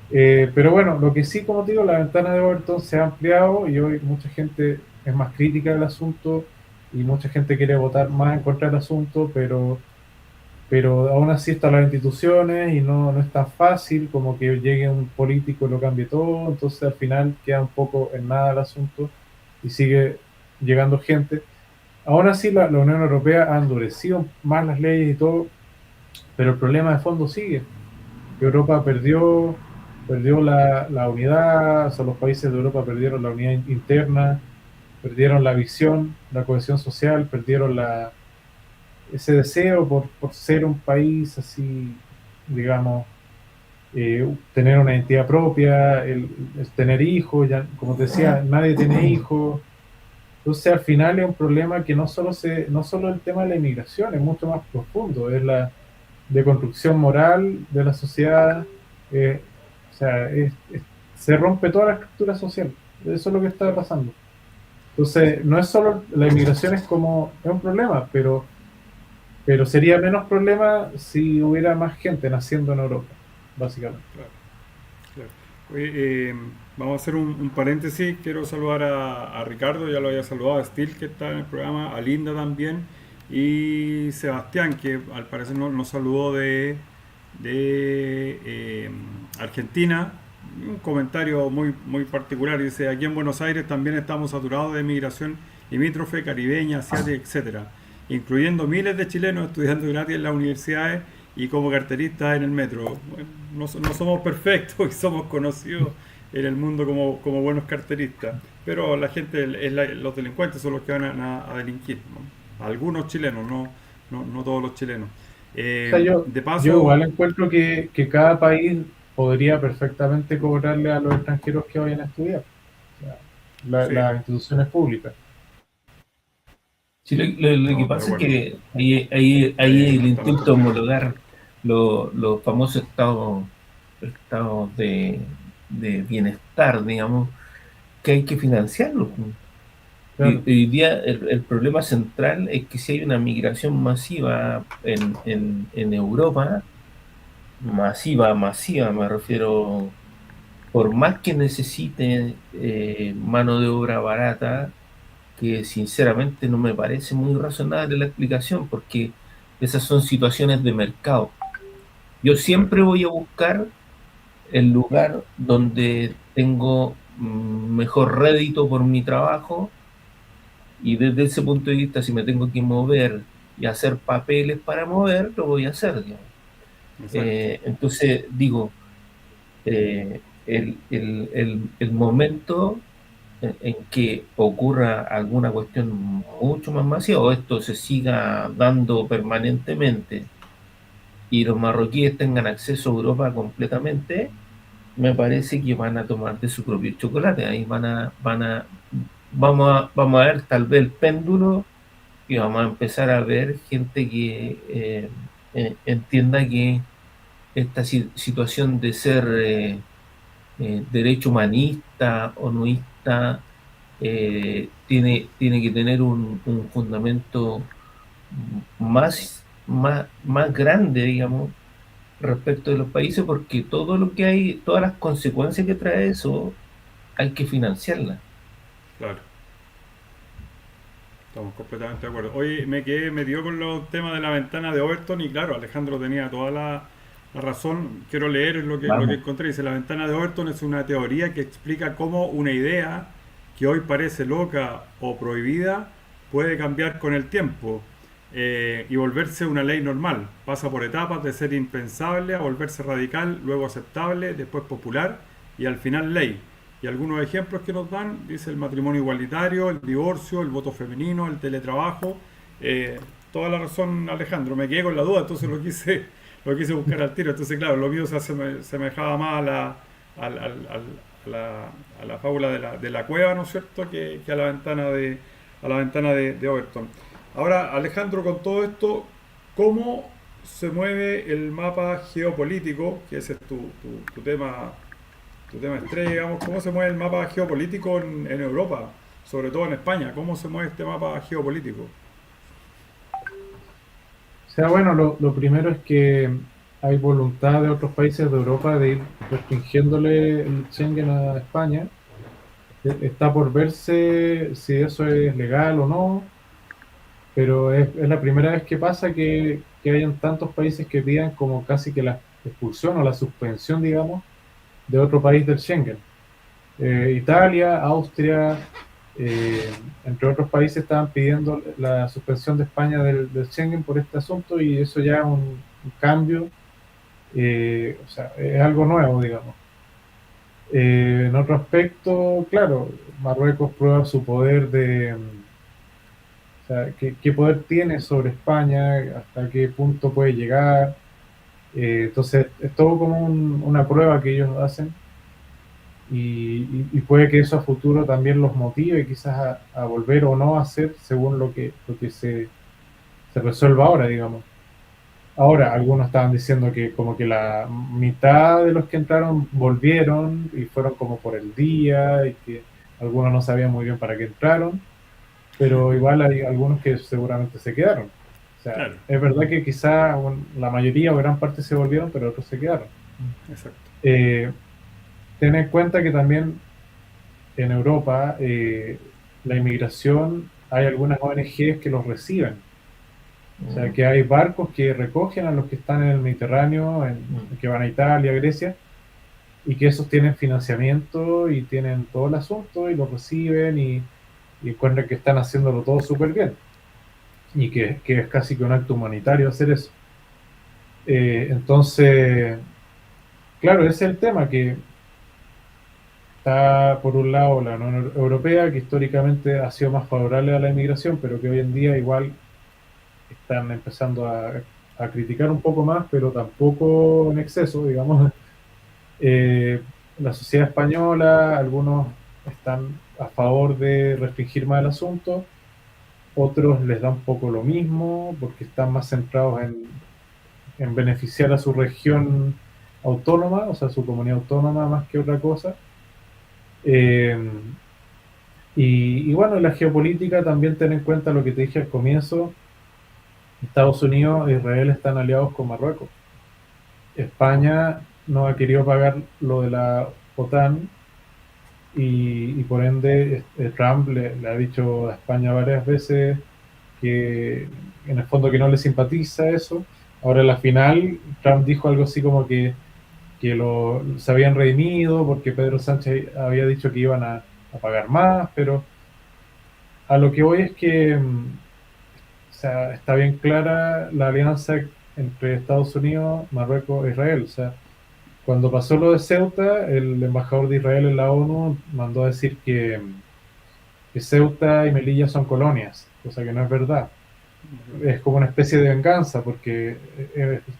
Pero bueno, lo que sí, como te digo, la ventana de Overton se ha ampliado y hoy mucha gente es más crítica del asunto y mucha gente quiere votar más en contra del asunto, pero aún así están las instituciones y no es tan fácil como que llegue un político y lo cambie todo, entonces al final queda un poco en nada el asunto y sigue llegando gente. Aún así la Unión Europea ha endurecido más las leyes y todo, pero el problema de fondo sigue. Europa perdió la unidad, o sea, los países de Europa perdieron la unidad interna, perdieron la visión, la cohesión social, perdieron ese deseo por ser un país así, digamos, tener una identidad propia, el tener hijos, ya, como te decía, nadie tiene hijos. Entonces al final es un problema que no solo el tema de la inmigración, es mucho más profundo, es la deconstrucción moral de la sociedad, eh, o sea, se rompe toda la estructura social, eso es lo que está pasando. Entonces, no es solo la inmigración, es un problema, pero sería menos problema si hubiera más gente naciendo en Europa, básicamente. Claro, claro. Oye, vamos a hacer un paréntesis. Quiero saludar a Ricardo, ya lo había saludado, a Steel, que está en el programa, a Linda también, y Sebastián, que al parecer nos saludó de Argentina. Un comentario muy particular. Dice: aquí en Buenos Aires también estamos saturados de migración limítrofe, caribeña, asiática, etcétera, incluyendo miles de chilenos estudiando gratis en las universidades y como carteristas en el metro. Bueno, no somos perfectos y somos conocidos en el mundo como buenos carteristas, pero la gente, los delincuentes son los que van a delinquir, ¿no? Algunos chilenos, no todos los chilenos. O sea, De yo igual paso, encuentro que cada país podría perfectamente cobrarle a los extranjeros que vayan a estudiar, o sea, sí, las instituciones públicas. Sí, lo que estamos de pasa es acuerdo. que ahí el Estamos intento de totalmente. homologar los famosos estados de bienestar, digamos, que hay que financiarlos. Y Claro, hoy día el problema central es que si hay una migración masiva en Europa, masiva, me refiero, por más que necesite mano de obra barata, que sinceramente no me parece muy razonable la explicación, porque esas son situaciones de mercado. Yo Claro, siempre voy a buscar el lugar donde tengo mejor rédito por mi trabajo, y desde ese punto de vista, si me tengo que mover y hacer papeles para mover, lo voy a hacer, digamos. exacto. Entonces, digo, el momento en que ocurra alguna cuestión mucho más masiva, o esto se siga dando permanentemente y los marroquíes tengan acceso a Europa completamente, me parece que van a tomar de su propio chocolate. Ahí vamos a ver tal vez el péndulo, y vamos a empezar a ver gente que entienda que esta situación de ser derecho humanista o noísta tiene que tener un fundamento más grande, digamos, respecto de los países, porque todo lo que hay, todas las consecuencias que trae eso, hay que financiarlas. Claro, estamos completamente de acuerdo. Hoy me quedé metido con los temas de la ventana de Overton y claro, Alejandro tenía toda la razón. Quiero leer lo que Vamos. encontré. Dice: la ventana de Overton es una teoría que explica cómo una idea que hoy parece loca o prohibida puede cambiar con el tiempo y volverse una ley normal. Pasa por etapas de ser impensable a volverse radical, luego aceptable, después popular y al final ley. Y algunos ejemplos que nos dan: dice el matrimonio igualitario, el divorcio, el voto femenino, el teletrabajo. Eh, Toda la razón, Alejandro. Me quedé con la duda, entonces lo quise buscar al tiro. Entonces, claro, lo mío se asemejaba más a la fábula de la cueva, ¿no es cierto?, que a la ventana de Overton. Ahora, Alejandro, con todo esto, ¿cómo se mueve el mapa geopolítico? Que ese es tu tema estrella, digamos. ¿Cómo se mueve el mapa geopolítico en Europa? Sobre todo en España. ¿Cómo se mueve este mapa geopolítico? o sea, bueno, lo primero es que hay voluntad de otros países de Europa de ir restringiéndole el Schengen a España. Está por verse si eso es legal o no, pero es la primera vez que pasa que hayan tantos países que pidan como casi que la expulsión o la suspensión, digamos, de otro país del Schengen. Italia, Austria, eh, entre otros países estaban pidiendo la suspensión de España del Schengen por este asunto, y eso ya es un cambio, o sea, es algo nuevo, digamos. En otro aspecto, claro, Marruecos prueba su poder o sea, ¿qué poder tiene sobre España? ¿Hasta qué punto puede llegar? Entonces, es todo como una prueba que ellos hacen y puede que eso a futuro también los motive quizás a volver o no a hacer según lo que se resuelva ahora, digamos. Ahora, algunos estaban diciendo que como que la mitad de los que entraron volvieron y fueron como por el día y que algunos no sabían muy bien para qué entraron, pero igual hay algunos que seguramente se quedaron. O sea, Claro, es verdad que quizá la mayoría o gran parte se volvieron, pero otros se quedaron. exacto. Eh, Ten en cuenta que también en Europa la inmigración, hay algunas ONGs que los reciben. O sea, que hay barcos que recogen a los que están en el Mediterráneo, que van a Italia, Grecia, y que esos tienen financiamiento y tienen todo el asunto y los reciben y encuentran que están haciéndolo todo súper bien y que es casi que un acto humanitario hacer eso. Entonces, claro, ese es el tema, que está por un lado la Unión Europea, que históricamente ha sido más favorable a la inmigración, pero que hoy en día igual están empezando a criticar un poco más, pero tampoco en exceso, digamos. La sociedad española, algunos están a favor de restringir más el asunto, otros les da un poco lo mismo, porque están más centrados en beneficiar a su región autónoma, o sea, su comunidad autónoma más que otra cosa. Eh, y bueno, la geopolítica también ten en cuenta lo que te dije al comienzo. Estados Unidos e Israel están aliados con Marruecos. España no ha querido pagar lo de la OTAN y por ende Trump le ha dicho a España varias veces que en el fondo que no le simpatiza eso. Ahora en la final Trump dijo algo así como que se habían redimido porque Pedro Sánchez había dicho que iban a pagar más, pero a lo que voy es que o sea, está bien clara la alianza entre Estados Unidos, Marruecos e Israel. O sea, cuando pasó lo de Ceuta, el embajador de Israel en la ONU mandó a decir que Ceuta y Melilla son colonias, cosa que no es verdad. Es como una especie de venganza, porque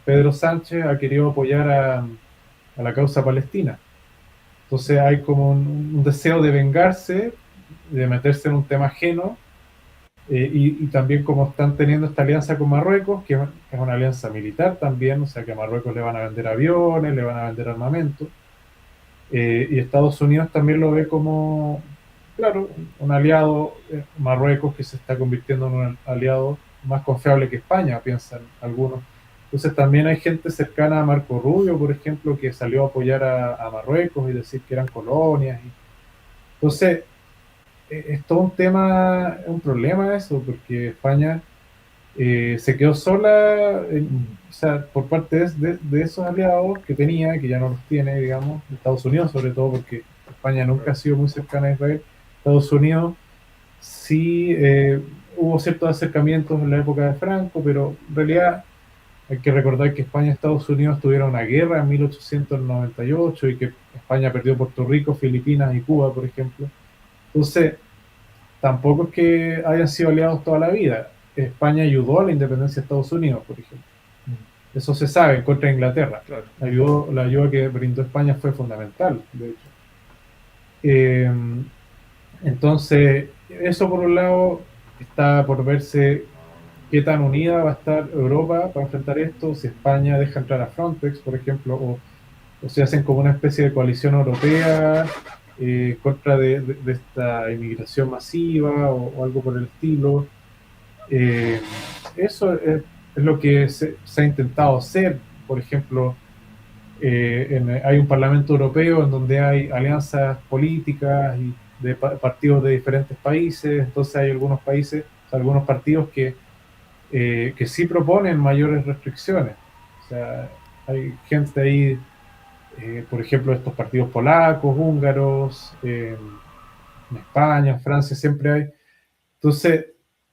Pedro Sánchez ha querido apoyar a la causa palestina. Entonces hay como un deseo de vengarse, de meterse en un tema ajeno, y también como están teniendo esta alianza con Marruecos, que es una alianza militar también, o sea que a Marruecos le van a vender aviones, le van a vender armamento, y Estados Unidos también lo ve como, claro, un aliado, Marruecos que se está convirtiendo en un aliado más confiable que España, piensan algunos. Entonces también hay gente cercana a Marco Rubio, por ejemplo, que salió a apoyar a Marruecos y decir que eran colonias. Entonces, es todo un tema, un problema eso, porque España se quedó sola, o sea, por parte de esos aliados que tenía, que ya no los tiene, digamos, Estados Unidos sobre todo, porque España nunca ha sido muy cercana a Israel. Estados Unidos sí hubo ciertos acercamientos en la época de Franco, pero en realidad hay que recordar que España y Estados Unidos tuvieron una guerra en 1898 y que España perdió Puerto Rico, Filipinas y Cuba, por ejemplo. Entonces, tampoco es que hayan sido aliados toda la vida. España ayudó a la independencia de Estados Unidos, por ejemplo. Eso se sabe, en contra de Inglaterra. Claro. La ayuda que brindó España fue fundamental, de hecho. Eh, entonces, eso por un lado está por verse qué tan unida va a estar Europa para enfrentar esto, si España deja entrar a Frontex, por ejemplo, o si hacen como una especie de coalición europea contra de esta inmigración masiva o algo por el estilo. Eh, Eso es lo que se ha intentado hacer. Por ejemplo, hay un Parlamento Europeo en donde hay alianzas políticas y de partidos de diferentes países. Entonces hay algunos países, o sea, algunos partidos que sí proponen mayores restricciones. O sea, hay gente ahí, por ejemplo, estos partidos polacos, húngaros, en España, en Francia, siempre hay. Entonces,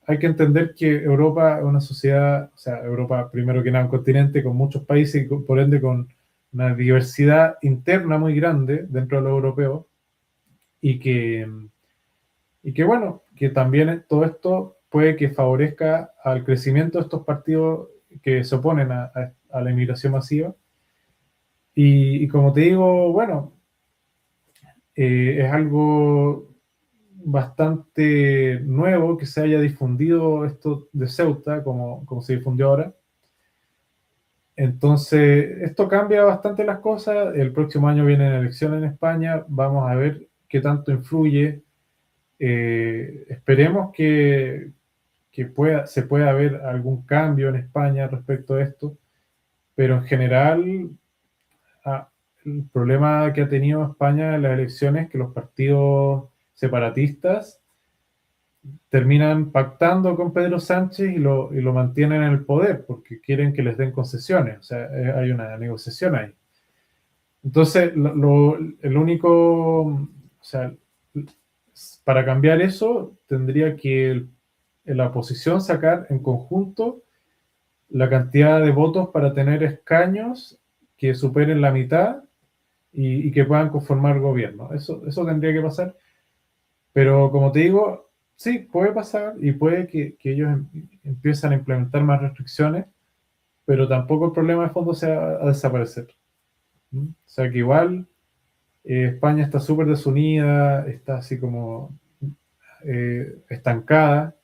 hay que entender que Europa es una sociedad, o sea, Europa primero que nada un continente con muchos países y por ende con una diversidad interna muy grande dentro de los europeos y que bueno, que también todo esto puede que favorezca al crecimiento de estos partidos que se oponen a la inmigración masiva. Y como te digo, bueno, es algo bastante nuevo que se haya difundido esto de Ceuta, como se difundió ahora. Entonces, esto cambia bastante las cosas. El próximo año vienen elecciones en España. Vamos a ver qué tanto influye. Esperemos que se pueda ver algún cambio en España respecto a esto. Pero en general, el problema que ha tenido España en las elecciones es que los partidos separatistas terminan pactando con Pedro Sánchez y lo mantienen en el poder porque quieren que les den concesiones. O sea, hay una negociación ahí. Entonces, el único, o sea, para cambiar eso, tendría que la oposición sacar en conjunto la cantidad de votos para tener escaños que superen la mitad y que puedan conformar gobierno. Eso tendría que pasar. Pero como te digo, sí, puede pasar y puede que ellos empiezan a implementar más restricciones, pero tampoco el problema de fondo se va a desaparecer. ¿Mm? O sea que igual España está súper desunida, está así como estancada,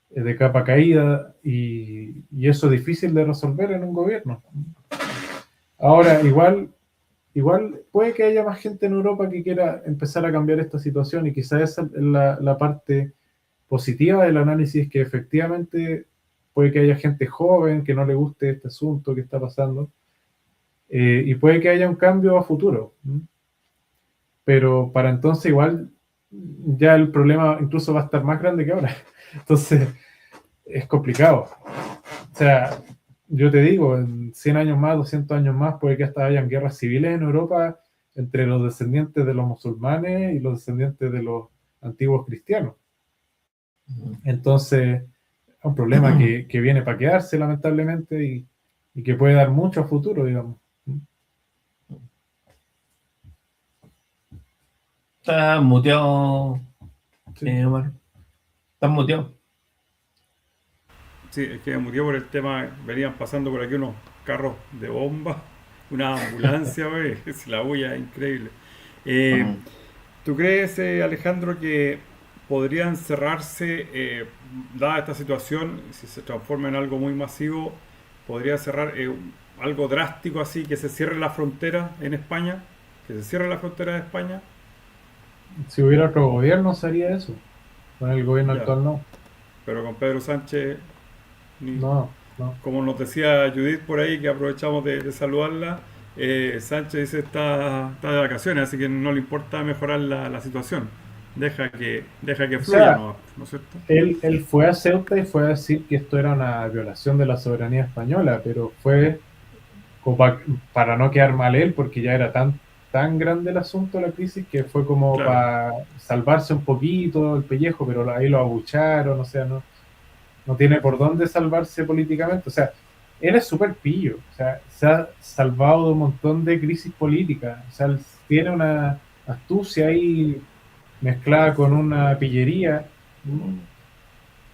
de capa caída, y eso es difícil de resolver en un gobierno. Ahora, igual puede que haya más gente en Europa que quiera empezar a cambiar esta situación y quizás esa es la parte positiva del análisis, que efectivamente puede que haya gente joven que no le guste este asunto que está pasando y puede que haya un cambio a futuro. Pero para entonces igual ya el problema incluso va a estar más grande que ahora. Entonces es complicado. O sea, yo te digo, en 100 años más, 200 años más, puede que hasta hayan guerras civiles en Europa entre los descendientes de los musulmanes y los descendientes de los antiguos cristianos. Entonces, es un problema que viene para quedarse, lamentablemente, y que puede dar mucho a futuro, digamos. Está muteado, Sí. Omar. Estás muteado. Sí, es que me murió por el tema, venían pasando por aquí unos carros de bomba, una ambulancia, güey, es la bulla, increíble. Eh, ¿Tú crees, Alejandro, que podrían cerrarse, dada esta situación, si se transforma en algo muy masivo, podría cerrar algo drástico así, que se cierre la frontera en España? ¿Que se cierre la frontera de España? Si hubiera otro gobierno, sería eso. Con el gobierno Ya, actual no. pero con Pedro Sánchez, ni, No, no. como nos decía Judith por ahí, que aprovechamos de saludarla, Sánchez dice está de vacaciones, así que no le importa mejorar la situación. Deja que O fluya, sea, ¿no es cierto? él fue a Ceuta y fue a decir que esto era una violación de la soberanía española, pero fue como para no quedar mal él, porque ya era tan grande el asunto, la crisis, que fue como Claro, para salvarse un poquito el pellejo, pero ahí lo abucharon, o sea, no tiene por dónde salvarse políticamente. O sea, él es súper pillo, o sea, se ha salvado de un montón de crisis políticas, o sea, él tiene una astucia ahí mezclada con una pillería.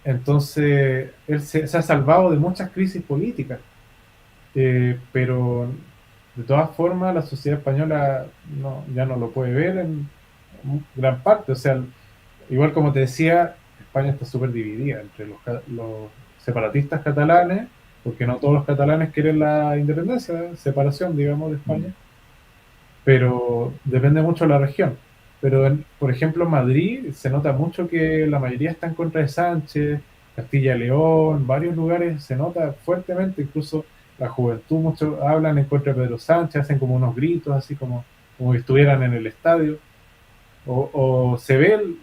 Entonces, él se ha salvado de muchas crisis políticas. Pero de todas formas la sociedad española ya no lo puede ver en gran parte. O sea, igual como te decía, España está súper dividida entre los separatistas catalanes, porque no todos los catalanes quieren la independencia, la separación, digamos, de España, pero depende mucho de la región. Pero, por ejemplo, en Madrid se nota mucho que la mayoría está en contra de Sánchez, Castilla y León, varios lugares se nota fuertemente, incluso la juventud, muchos hablan en contra de Pedro Sánchez, hacen como unos gritos, así como si estuvieran en el estadio, o se ve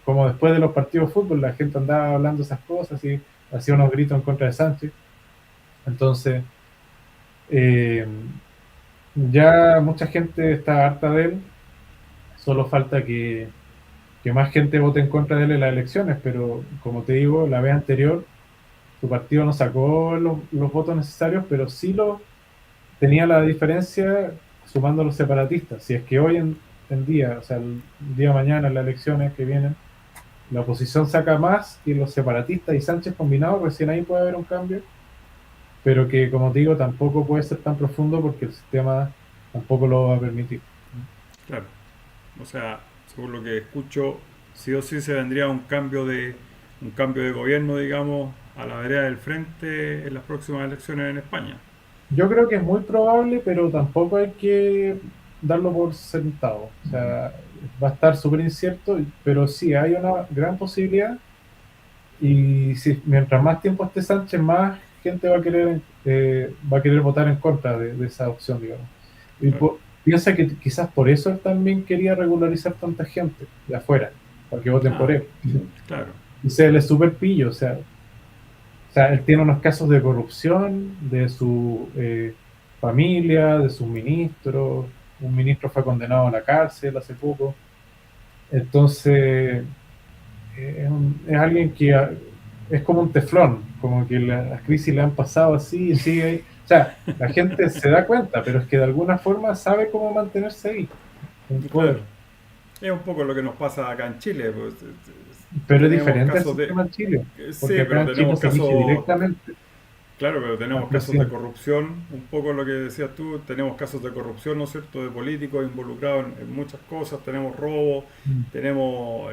como después de los partidos de fútbol, la gente andaba hablando esas cosas y hacía unos gritos en contra de Sánchez. Entonces, eh, ya mucha gente está harta de él, solo falta que más gente vote en contra de él en las elecciones, pero como te digo, la vez anterior su partido no sacó los votos necesarios, pero sí tenía la diferencia sumando a los separatistas. Si es que hoy en día, o sea, el día de mañana, en las elecciones que vienen, la oposición saca más que los separatistas y Sánchez combinados, recién ahí puede haber un cambio, pero que, como te digo, tampoco puede ser tan profundo porque el sistema tampoco lo va a permitir. Claro. O sea, según lo que escucho, sí o sí se vendría un cambio de gobierno, digamos, a la vereda del frente en las próximas elecciones en España. Yo creo que es muy probable, pero tampoco hay que darlo por sentado. O sea, va a estar súper incierto, pero sí, hay una gran posibilidad. Y si, mientras más tiempo esté Sánchez, más gente va a querer votar en contra de esa opción, digamos. Y Claro. piensa que quizás por eso él también quería regularizar tanta gente de afuera, para que voten por Ah, él. claro. Y se le súper pillo, o sea, él tiene unos casos de corrupción de su familia, de sus ministros. Un ministro fue condenado a la cárcel hace poco. Entonces, es alguien que es como un teflón, como que las crisis le han pasado así y sigue ahí. O sea, la gente se da cuenta, pero es que de alguna forma sabe cómo mantenerse ahí, en el Claro. poder. Es un poco lo que nos pasa acá en Chile. Pues, Pero es tenemos diferente el casos de... sistema en Chile, Sí, porque acá pero en Chile tenemos se elige casos... directamente Claro, pero al tenemos casos de presidente. corrupción, un poco lo que decías tú, tenemos casos de corrupción, ¿no es cierto?, de políticos involucrados en muchas cosas, tenemos robo, Mm. tenemos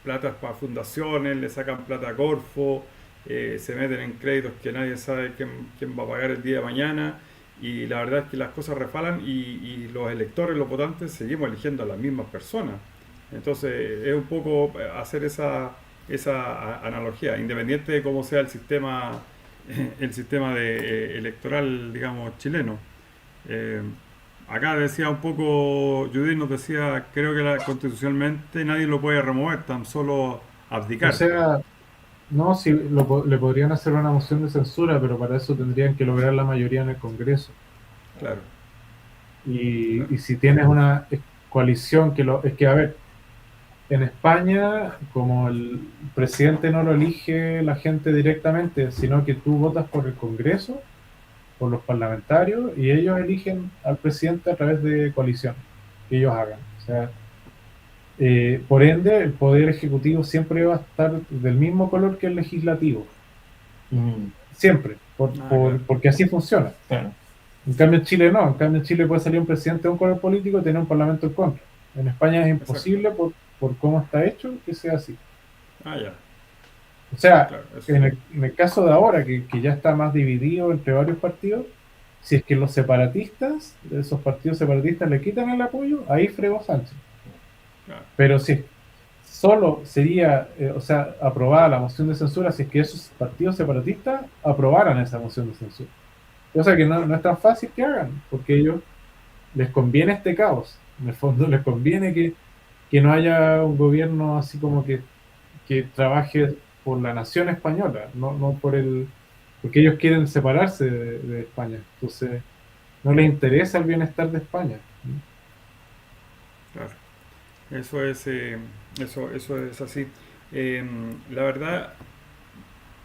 platas para fundaciones, le sacan plata a Corfo, se meten en créditos que nadie sabe quién va a pagar el día de mañana, y la verdad es que las cosas refalan y los electores, los votantes, seguimos eligiendo a las mismas personas. Entonces es un poco hacer esa analogía, independiente de cómo sea el sistema electoral, digamos, chileno. Eh, Acá decía un poco, Judith nos decía, creo que constitucionalmente nadie lo puede remover, tan solo O abdicar. sea, no, si le podrían hacer una moción de censura, pero para eso tendrían que lograr la mayoría en el Congreso. Claro, claro. Y si tienes una coalición es que, a ver, en España, como el presidente no lo elige la gente directamente, sino que tú votas por el Congreso, por los parlamentarios, y ellos eligen al presidente a través de coaliciones que ellos hagan. O sea, por ende, el poder ejecutivo siempre va a estar del mismo color que el legislativo. Mm, Siempre, Ah, claro, porque así funciona. claro, En cambio en Chile no, en cambio en Chile puede salir un presidente de un color político y tener un parlamento en contra. En España es exacto. imposible por cómo está hecho que sea así. Ah, ya, O sea, claro, eso. en el caso de ahora, que ya está más dividido entre varios partidos, si es que los separatistas, esos partidos separatistas le quitan el apoyo, ahí fregó Sánchez. Claro, Pero si solo sería, o sea, aprobada la moción de censura si es que esos partidos separatistas aprobaran esa moción de censura. O sea que no es tan fácil que hagan, porque a ellos les conviene este caos. En el fondo les conviene que no haya un gobierno así como que trabaje por la nación española, no por porque ellos quieren separarse de España. Entonces, no les interesa el bienestar de España. claro. Eso es, eso es así. Eh, la verdad,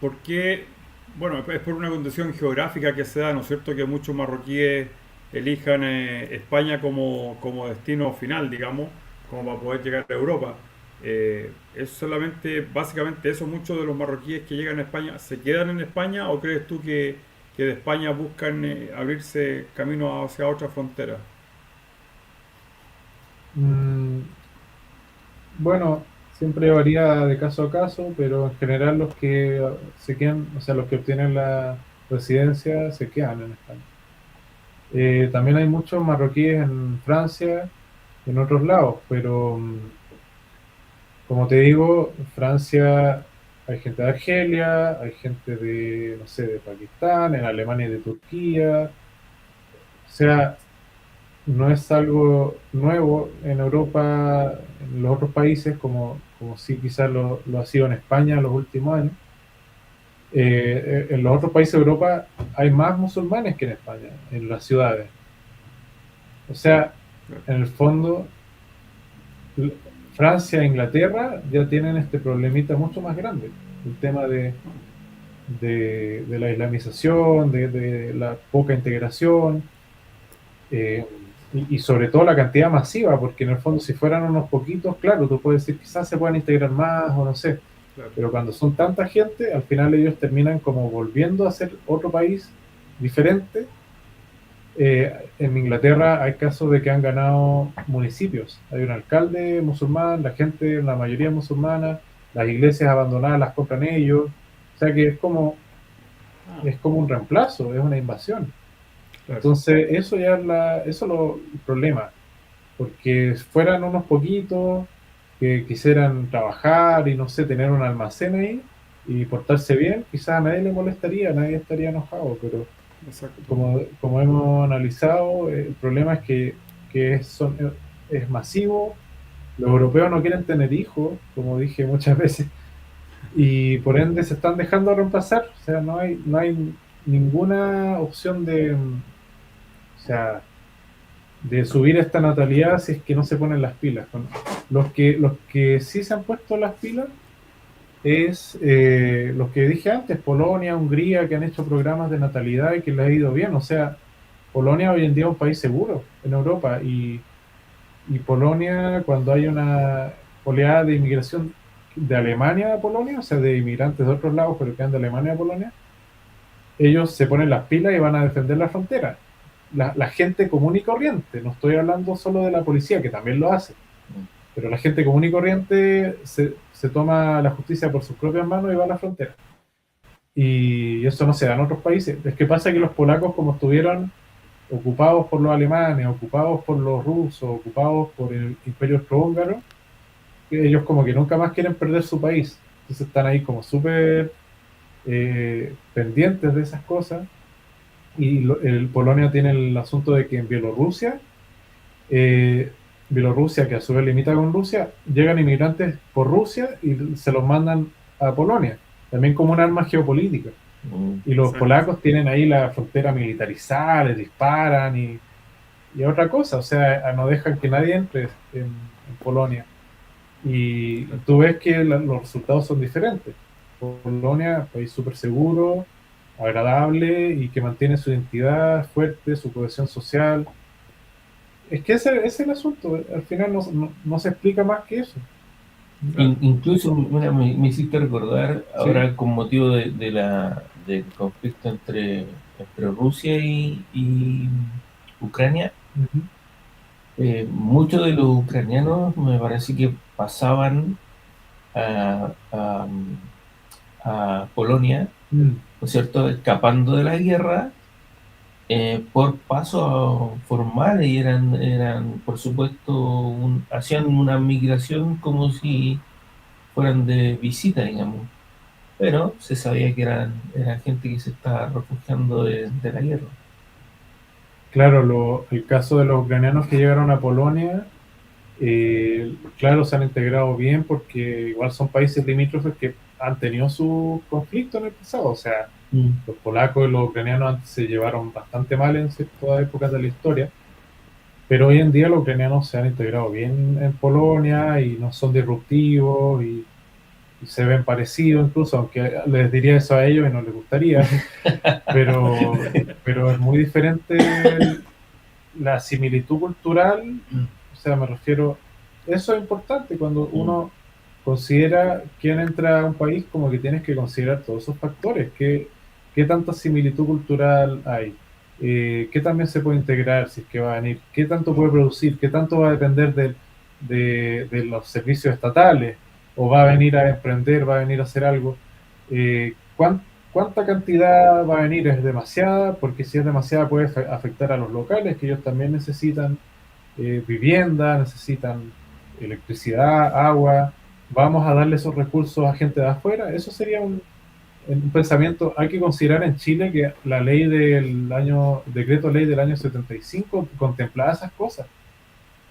¿por qué? Bueno, es por una condición geográfica que se da, ¿no es cierto?, que muchos marroquíes elijan España como destino final, digamos, como para poder llegar a Europa. Es solamente, básicamente eso, muchos de los marroquíes que llegan a España, ¿se quedan en España o crees tú que de España buscan abrirse camino hacia otra frontera? Mm, bueno, siempre varía de caso a caso, pero en general los que se quedan, o sea, los que obtienen la residencia se quedan en España. También hay muchos marroquíes en Francia y en otros lados, pero como te digo, en Francia hay gente de Argelia, hay gente de, no sé, de Pakistán, en Alemania y de Turquía. O sea, no es algo nuevo en Europa, en los otros países, como sí quizás lo ha sido en España en los últimos años. En los otros países de Europa hay más musulmanes que en España, en las ciudades. O Sí, sea, claro, en el fondo, Francia e Inglaterra ya tienen este problemita mucho más grande. El tema de la islamización, de la poca integración. y sobre todo la cantidad masiva, porque en el fondo si fueran unos poquitos, claro, tú puedes decir quizás se puedan integrar más o no sé, Claro. pero cuando son tanta gente, al final ellos terminan como volviendo a ser otro país diferente. En Inglaterra hay casos de que han ganado municipios. Hay un alcalde musulmán, la gente, la mayoría musulmana, las iglesias abandonadas las compran ellos. O sea que es como un reemplazo, es una invasión. Claro. Entonces eso ya es el problema, porque fueran unos poquitos que quisieran trabajar y no sé, tener un almacén ahí y portarse bien, quizás a nadie le molestaría, nadie estaría enojado, pero Exacto. como hemos analizado, el problema es que es masivo, los europeos no quieren tener hijos, como dije muchas veces, y por ende se están dejando reemplazar, o sea, no hay ninguna opción o sea, de subir esta natalidad si es que no se ponen las pilas. Los que sí se han puesto las pilas es los que dije antes, Polonia, Hungría, que han hecho programas de natalidad y que les ha ido bien. O sea, Polonia hoy en día es un país seguro en Europa y Polonia, cuando hay una oleada de inmigración de Alemania a Polonia, o sea, de inmigrantes de otros lados, pero que van de Alemania a Polonia, ellos se ponen las pilas y van a defender la frontera. La gente común y corriente, no estoy hablando solo de la policía, que también lo hace, pero la gente común y corriente se toma la justicia por sus propias manos y va a la frontera. Y eso no se da en otros países. Es que pasa que los polacos, como estuvieron ocupados por los alemanes, ocupados por los rusos, ocupados por el imperio austrohúngaro, ellos como que nunca más quieren perder su país. Entonces están ahí como súper pendientes de esas cosas. Y el Polonia tiene el asunto de que en Bielorrusia, que a su vez limita con Rusia, llegan inmigrantes por Rusia y se los mandan a Polonia, también como un arma geopolítica. Y los Exacto. polacos tienen ahí la frontera militarizada, les disparan y otra cosa, o sea, no dejan que nadie entre en Polonia. Y tú ves que los resultados son diferentes. Polonia, país súper seguro, agradable y que mantiene su identidad fuerte, su cohesión social. Es que ese es el asunto, al final no se explica más que eso. Incluso mira, me hiciste recordar Sí. ahora con motivo del conflicto entre Rusia y Ucrania. Ujú. Muchos de los ucranianos me parece que pasaban a Polonia, Mm. ¿no es cierto?, escapando de la guerra por pasos formales y eran por supuesto, hacían una migración como si fueran de visita, digamos, pero se sabía que eran gente que se estaba refugiando de la guerra. Claro, el caso de los ucranianos que llegaron a Polonia, claro, se han integrado bien porque igual son países limítrofes que han tenido su conflicto en el pasado. O sea, los polacos y los ucranianos antes se llevaron bastante mal en ciertas épocas de la historia, pero hoy en día los ucranianos se han integrado bien en Polonia y no son disruptivos y se ven parecidos incluso, aunque les diría eso a ellos y no les gustaría, pero es muy diferente la similitud cultural. O sea, me refiero, eso es importante cuando uno considera quién entra a un país, como que tienes que considerar todos esos factores, qué tanta similitud cultural hay, qué también se puede integrar si es que va a venir, qué tanto puede producir, qué tanto va a depender de los servicios estatales, o va a venir a emprender, va a venir a hacer algo. ¿Cuánta cantidad va a venir? ¿Es demasiada? Porque si es demasiada puede afectar a los locales, que ellos también necesitan vivienda, necesitan electricidad, agua. ¿Vamos a darle esos recursos a gente de afuera? Eso sería un pensamiento. Hay que considerar en Chile que la ley decreto ley del año 75 contemplaba esas cosas.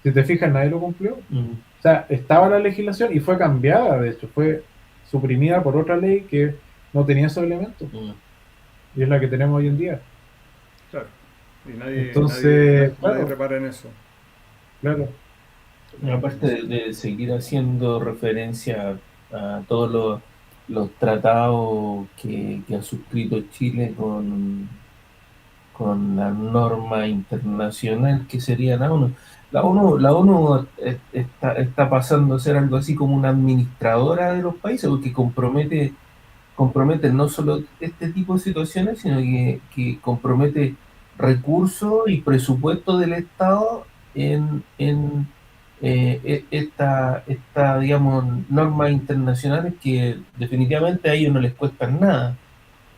Si te fijas, nadie lo cumplió. O sea, estaba la legislación y fue cambiada, de hecho, fue suprimida por otra ley que no tenía esos elementos. Y es la que tenemos hoy en día. Claro. Y nadie, Entonces, nadie claro, repara en eso. claro. Aparte de seguir haciendo referencia a todos los tratados que ha suscrito Chile con la norma internacional que sería la ONU. La ONU está pasando a ser algo así como una administradora de los países, porque compromete no solo este tipo de situaciones, sino que compromete recursos y presupuesto del Estado en digamos, normas internacionales que definitivamente a ellos no les cuestan nada,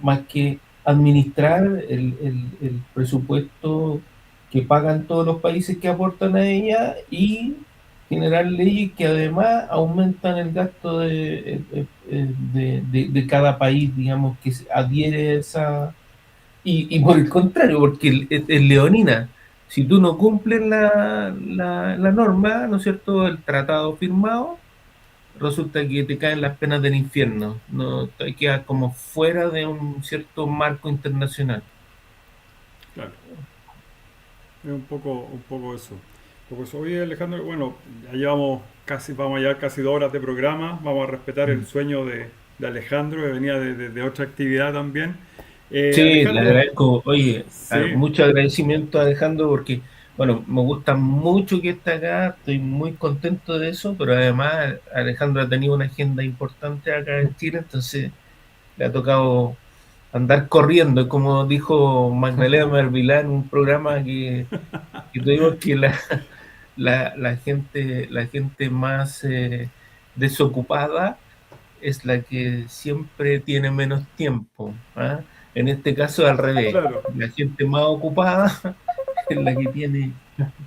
más que administrar el presupuesto que pagan todos los países que aportan a ella y generar leyes que además aumentan el gasto de cada país, digamos, que adhiere a esa. Y por el contrario, porque el leonina, si tú no cumples la norma, ¿no es cierto?, el tratado firmado, resulta que te caen las penas del infierno, no te quedas como fuera de un cierto marco internacional. Claro, es un poco eso. Un poco eso. Oye, Alejandro, bueno, ya llevamos casi, vamos a llevar casi 2 horas de programa, vamos a respetar el sueño de Alejandro, que venía de otra actividad también. Sí, le Alejandro, agradezco, oye, sí, mucho agradecimiento a Alejandro porque, bueno, me gusta mucho que esté acá, estoy muy contento de eso, pero además Alejandro ha tenido una agenda importante acá en Chile, entonces le ha tocado andar corriendo, como dijo Magdalena Mervilá en un programa que tuvimos que la gente más desocupada es la que siempre tiene menos tiempo, ¿ah? En este caso al revés, claro, la gente más ocupada es la que tiene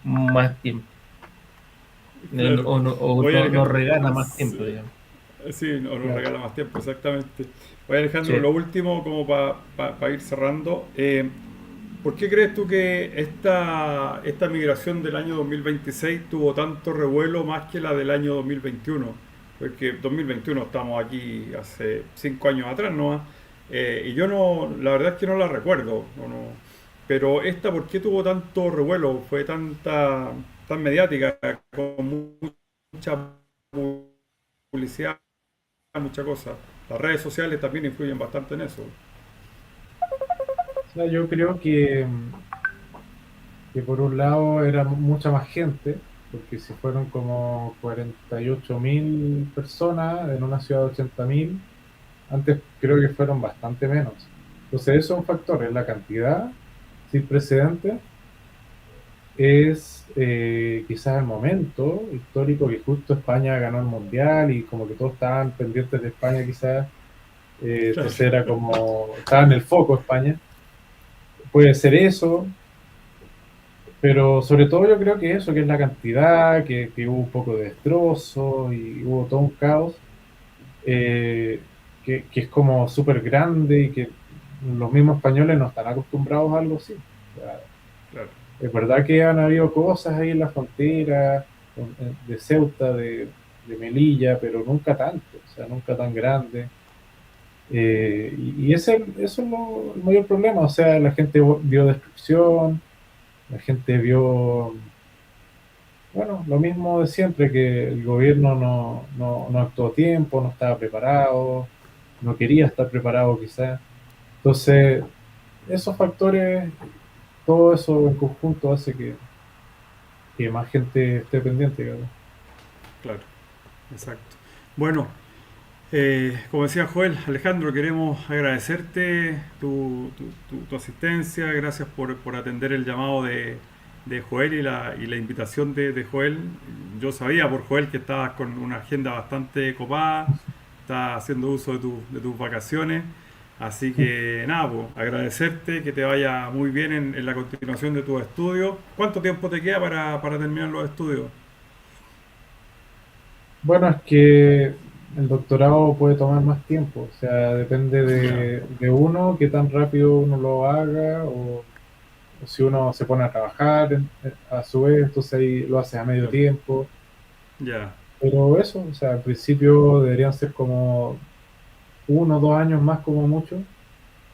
más tiempo, claro. o Oye, nos Alejandro, regala más sí, tiempo, digamos. sí, nos Claro. regala más tiempo, exactamente. Oye, Alejandro, Sí. lo último, como para ir cerrando, ¿por qué crees tú que esta migración del año 2026 tuvo tanto revuelo más que la del año 2021? Porque 2021 estamos aquí hace 5 años atrás, ¿no? Y yo no, la verdad es que no la recuerdo, pero esta, ¿por qué tuvo tanto revuelo? Fue tan mediática, con mucha publicidad, mucha cosa. Las redes sociales también influyen bastante en eso. O sea, yo creo que por un lado era mucha más gente, porque si fueron como 48.000 personas en una ciudad de 80.000, antes creo que fueron bastante menos. Entonces, eso es un factor, es la cantidad sin precedentes, es quizás el momento histórico que justo España ganó el Mundial y como que todos estaban pendientes de España quizás, Claro, entonces era como, estaba en el foco España. Puede ser eso, pero sobre todo yo creo que eso, que es la cantidad, que hubo un poco de destrozo y hubo todo un caos, que es como súper grande y que los mismos españoles no están acostumbrados a algo así. O sea, claro, es verdad que han habido cosas ahí en la frontera de Ceuta, de Melilla, pero nunca tanto, o sea, nunca tan grande. Y eso es el mayor problema, o sea, la gente vio destrucción, la gente vio, bueno, lo mismo de siempre, que el gobierno no actuó a tiempo, no estaba preparado, no quería estar preparado quizás. Entonces, esos factores, todo eso en conjunto hace que más gente esté pendiente, digamos. claro, exacto. Bueno, como decía Joel, Alejandro, queremos agradecerte tu asistencia, gracias por atender el llamado de Joel y la invitación de Joel. Yo sabía por Joel que estabas con una agenda bastante copada, estás haciendo uso de tus vacaciones, así que nada, pues, agradecerte, que te vaya muy bien en la continuación de tus estudios. ¿Cuánto tiempo te queda para terminar los estudios? Bueno, es que el doctorado puede tomar más tiempo, o sea, depende Ya, de uno, qué tan rápido uno lo haga, o si uno se pone a trabajar a su vez, entonces ahí lo hace a medio claro, tiempo. ya, Pero eso, o sea, al principio deberían ser como 1 o 2 años más como mucho.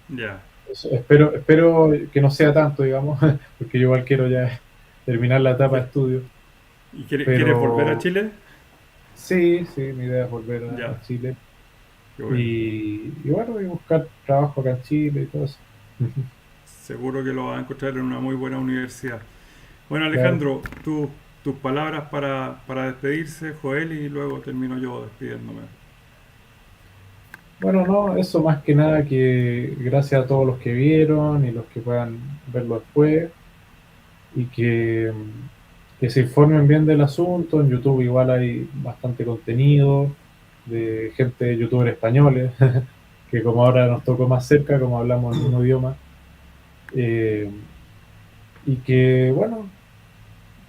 ya. Espero que no sea tanto, digamos, porque yo igual quiero ya terminar la etapa de estudio. ¿Y quieres volver a Pero Chile? sí, sí, mi idea es volver a Ya, Chile qué bueno. y bueno, y buscar trabajo acá en Chile y todo eso. seguro que lo vas a encontrar en una muy buena universidad. Bueno, Claro. Alejandro, tus palabras para despedirse, Joel, y luego termino yo despidiéndome. Bueno, no, eso más que nada que gracias a todos los que vieron y los que puedan verlo después y que se informen bien del asunto. En YouTube igual hay bastante contenido de gente, youtuber españoles, que como ahora nos tocó más cerca, como hablamos el mismo idioma, eh, y que bueno,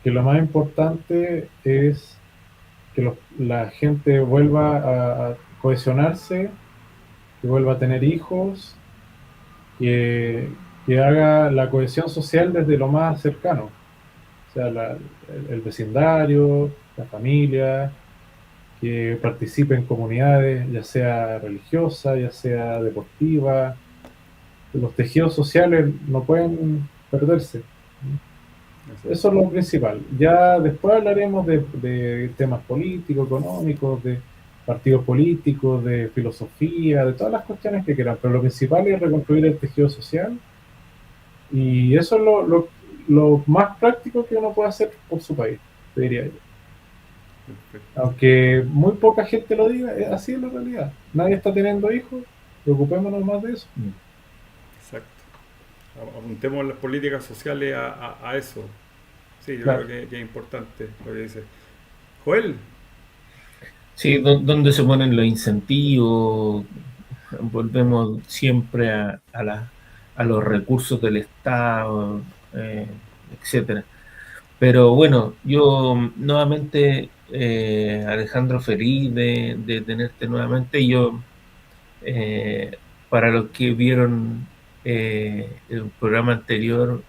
que lo más importante es que la gente vuelva a cohesionarse, que vuelva a tener hijos, que haga la cohesión social desde lo más cercano, o sea, el vecindario, la familia, que participe en comunidades, ya sea religiosa, ya sea deportiva. Los tejidos sociales no pueden perderse. Eso. Eso es lo principal. Ya después hablaremos de temas políticos, económicos, de partidos políticos, de filosofía, de todas las cuestiones que quieran, pero lo principal es reconstruir el tejido social y eso es lo más práctico que uno puede hacer por su país, te diría yo. Perfecto. Aunque muy poca gente lo diga, así es la realidad. Nadie está teniendo hijos, preocupémonos más de eso. Exacto. Apuntemos las políticas sociales a eso. Sí, yo creo Claro, que es importante lo que dice. Joel, Sí, donde se ponen los incentivos, volvemos siempre a los recursos del Estado, etcétera. Pero bueno, yo nuevamente, Alejandro, feliz de tenerte nuevamente. Yo, para los que vieron el programa anterior,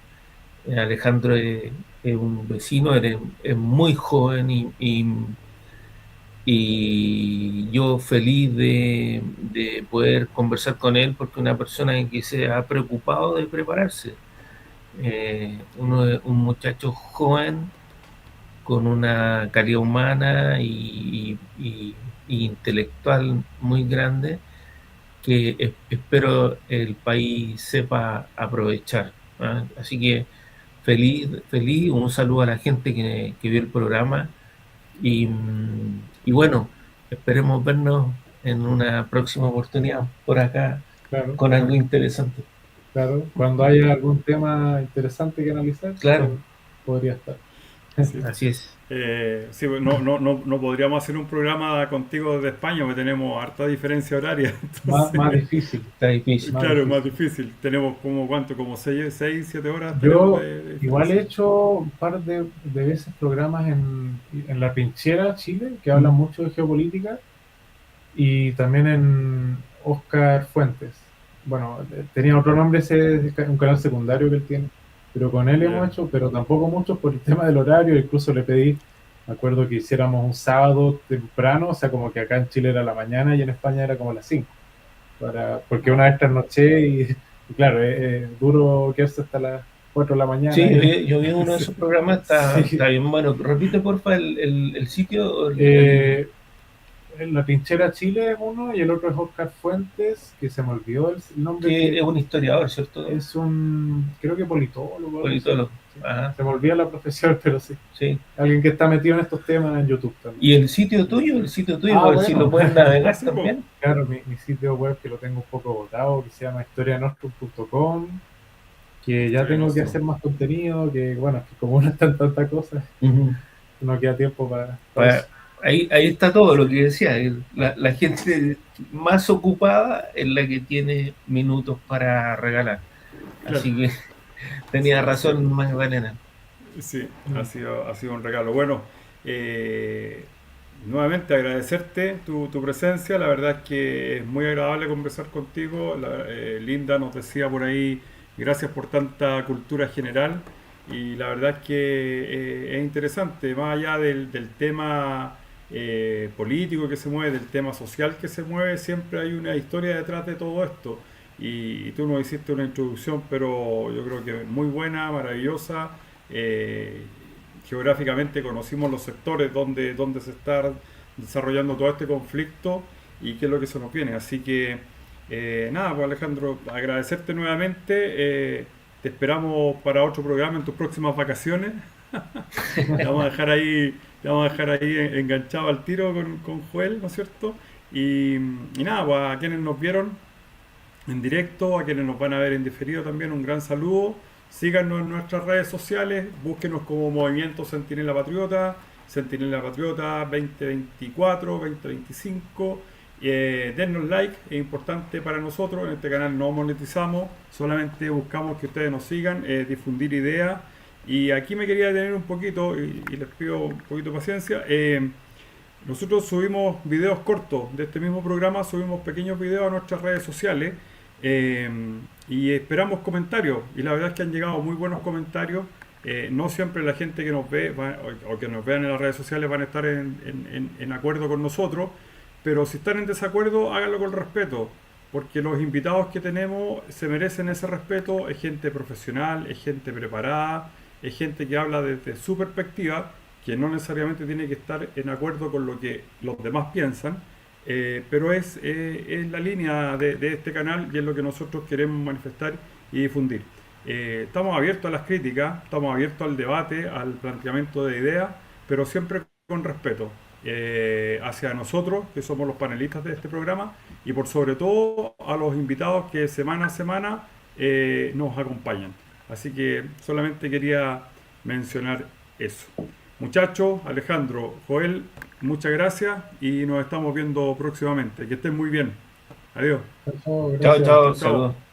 Alejandro es un vecino, es muy joven y yo feliz de poder conversar con él porque es una persona que se ha preocupado de prepararse. Un muchacho joven con una calidad humana y intelectual muy grande que espero el país sepa aprovechar. ¿Ah? Así que feliz, un saludo a la gente que vio el programa y bueno, esperemos vernos en una próxima oportunidad por acá claro, con algo interesante. claro. Cuando haya algún tema interesante que analizar, Claro, podría estar. sí. así es. Sí, no podríamos hacer un programa contigo desde España porque tenemos harta diferencia horaria. Más Entonces, difícil, Está difícil. más claro, es más difícil. difícil. Tenemos como, ¿cuánto? Como 6, 7 horas tenemos Yo de igual he diferencia. hecho un par de veces programas en La Trinchera, Chile, que hablan Mm. mucho de geopolítica, y también en Oscar Fuentes. Bueno, tenía otro nombre ese, un canal secundario que él tiene, pero con él hemos Ya. hecho, pero tampoco muchos por el tema del horario, incluso le pedí, me acuerdo que hiciéramos un sábado temprano, o sea, como que acá en Chile era la mañana y en España era como las 5 porque una Ah, vez trasnoché y claro, es duro quedarse hasta las 4 de la mañana. Sí, yo vi uno de esos programas, está Sí. bien bueno. Repite, porfa, el sitio. Eh, La Trinchera Chile es uno y el otro es Oscar Fuentes, que se me olvidó el nombre, Que que es un historiador, ¿cierto? es un, creo que politólogo, algo así. Politólogo. Sí. Ajá, Se me olvida la profesión, pero sí. sí. Alguien que está metido en estos temas en YouTube también. Y el sitio tuyo, Ah, a ver si lo bueno. pueden ah, navegar sí, pues. también. Claro, mi sitio web que lo tengo un poco botado, que se llama historianostrum.com, que ya Historia tengo que nuestro. hacer más contenido, que bueno, que como no están tantas cosas, Ujú. no queda tiempo para Pa- eso. ahí está todo lo que decía. La gente más ocupada es la que tiene minutos para regalar. Claro. Así que Sí, tenía razón Magdalena. sí, Mm. ha sido un regalo. Bueno, eh, nuevamente agradecerte tu presencia. La verdad es que es muy agradable conversar contigo. Linda nos decía por ahí, gracias por tanta cultura general. Y la verdad es que es interesante, más allá del tema político que se mueve, del tema social que se mueve, siempre hay una historia detrás de todo esto. Y tú nos hiciste una introducción, pero yo creo que muy buena, maravillosa. Eh, Geográficamente conocimos los sectores donde se está desarrollando todo este conflicto y qué es lo que se nos viene. Así que, nada, pues Alejandro, agradecerte nuevamente. te esperamos para otro programa en tus próximas vacaciones. Te vamos a dejar ahí, te vamos a dejar ahí enganchado al tiro con Joel, ¿no es cierto? Y nada, pues a quienes nos vieron en directo, a quienes nos van a ver en diferido también, un gran saludo. Síganos en nuestras redes sociales, búsquenos como Movimiento Centinela Patriota 2024, 2025. Dennos like, es importante para nosotros. En este canal no monetizamos, solamente buscamos que ustedes nos sigan, difundir ideas. Y aquí me quería detener un poquito y les pido un poquito de paciencia. Nosotros subimos videos cortos de este mismo programa, subimos pequeños videos a nuestras redes sociales eh, y esperamos comentarios. Y la verdad es que han llegado muy buenos comentarios. No siempre la gente que nos ve o que nos vean en las redes sociales van a estar en acuerdo con nosotros, pero si están en desacuerdo, háganlo con respeto, porque los invitados que tenemos se merecen ese respeto. Es gente profesional, es gente preparada, es gente que habla desde su perspectiva, que no necesariamente tiene que estar en acuerdo con lo que los demás piensan, pero es la línea de este canal y es lo que nosotros queremos manifestar y difundir. Estamos abiertos a las críticas, estamos abiertos al debate, al planteamiento de ideas, pero siempre con respeto hacia nosotros, que somos los panelistas de este programa, y por sobre todo a los invitados que semana a semana nos acompañan. Así que solamente quería mencionar eso. Muchachos, Alejandro, Joel, muchas gracias y nos estamos viendo próximamente. Que estén muy bien. Adiós. Chao, Chao, gracias. chao, Chao. saludos.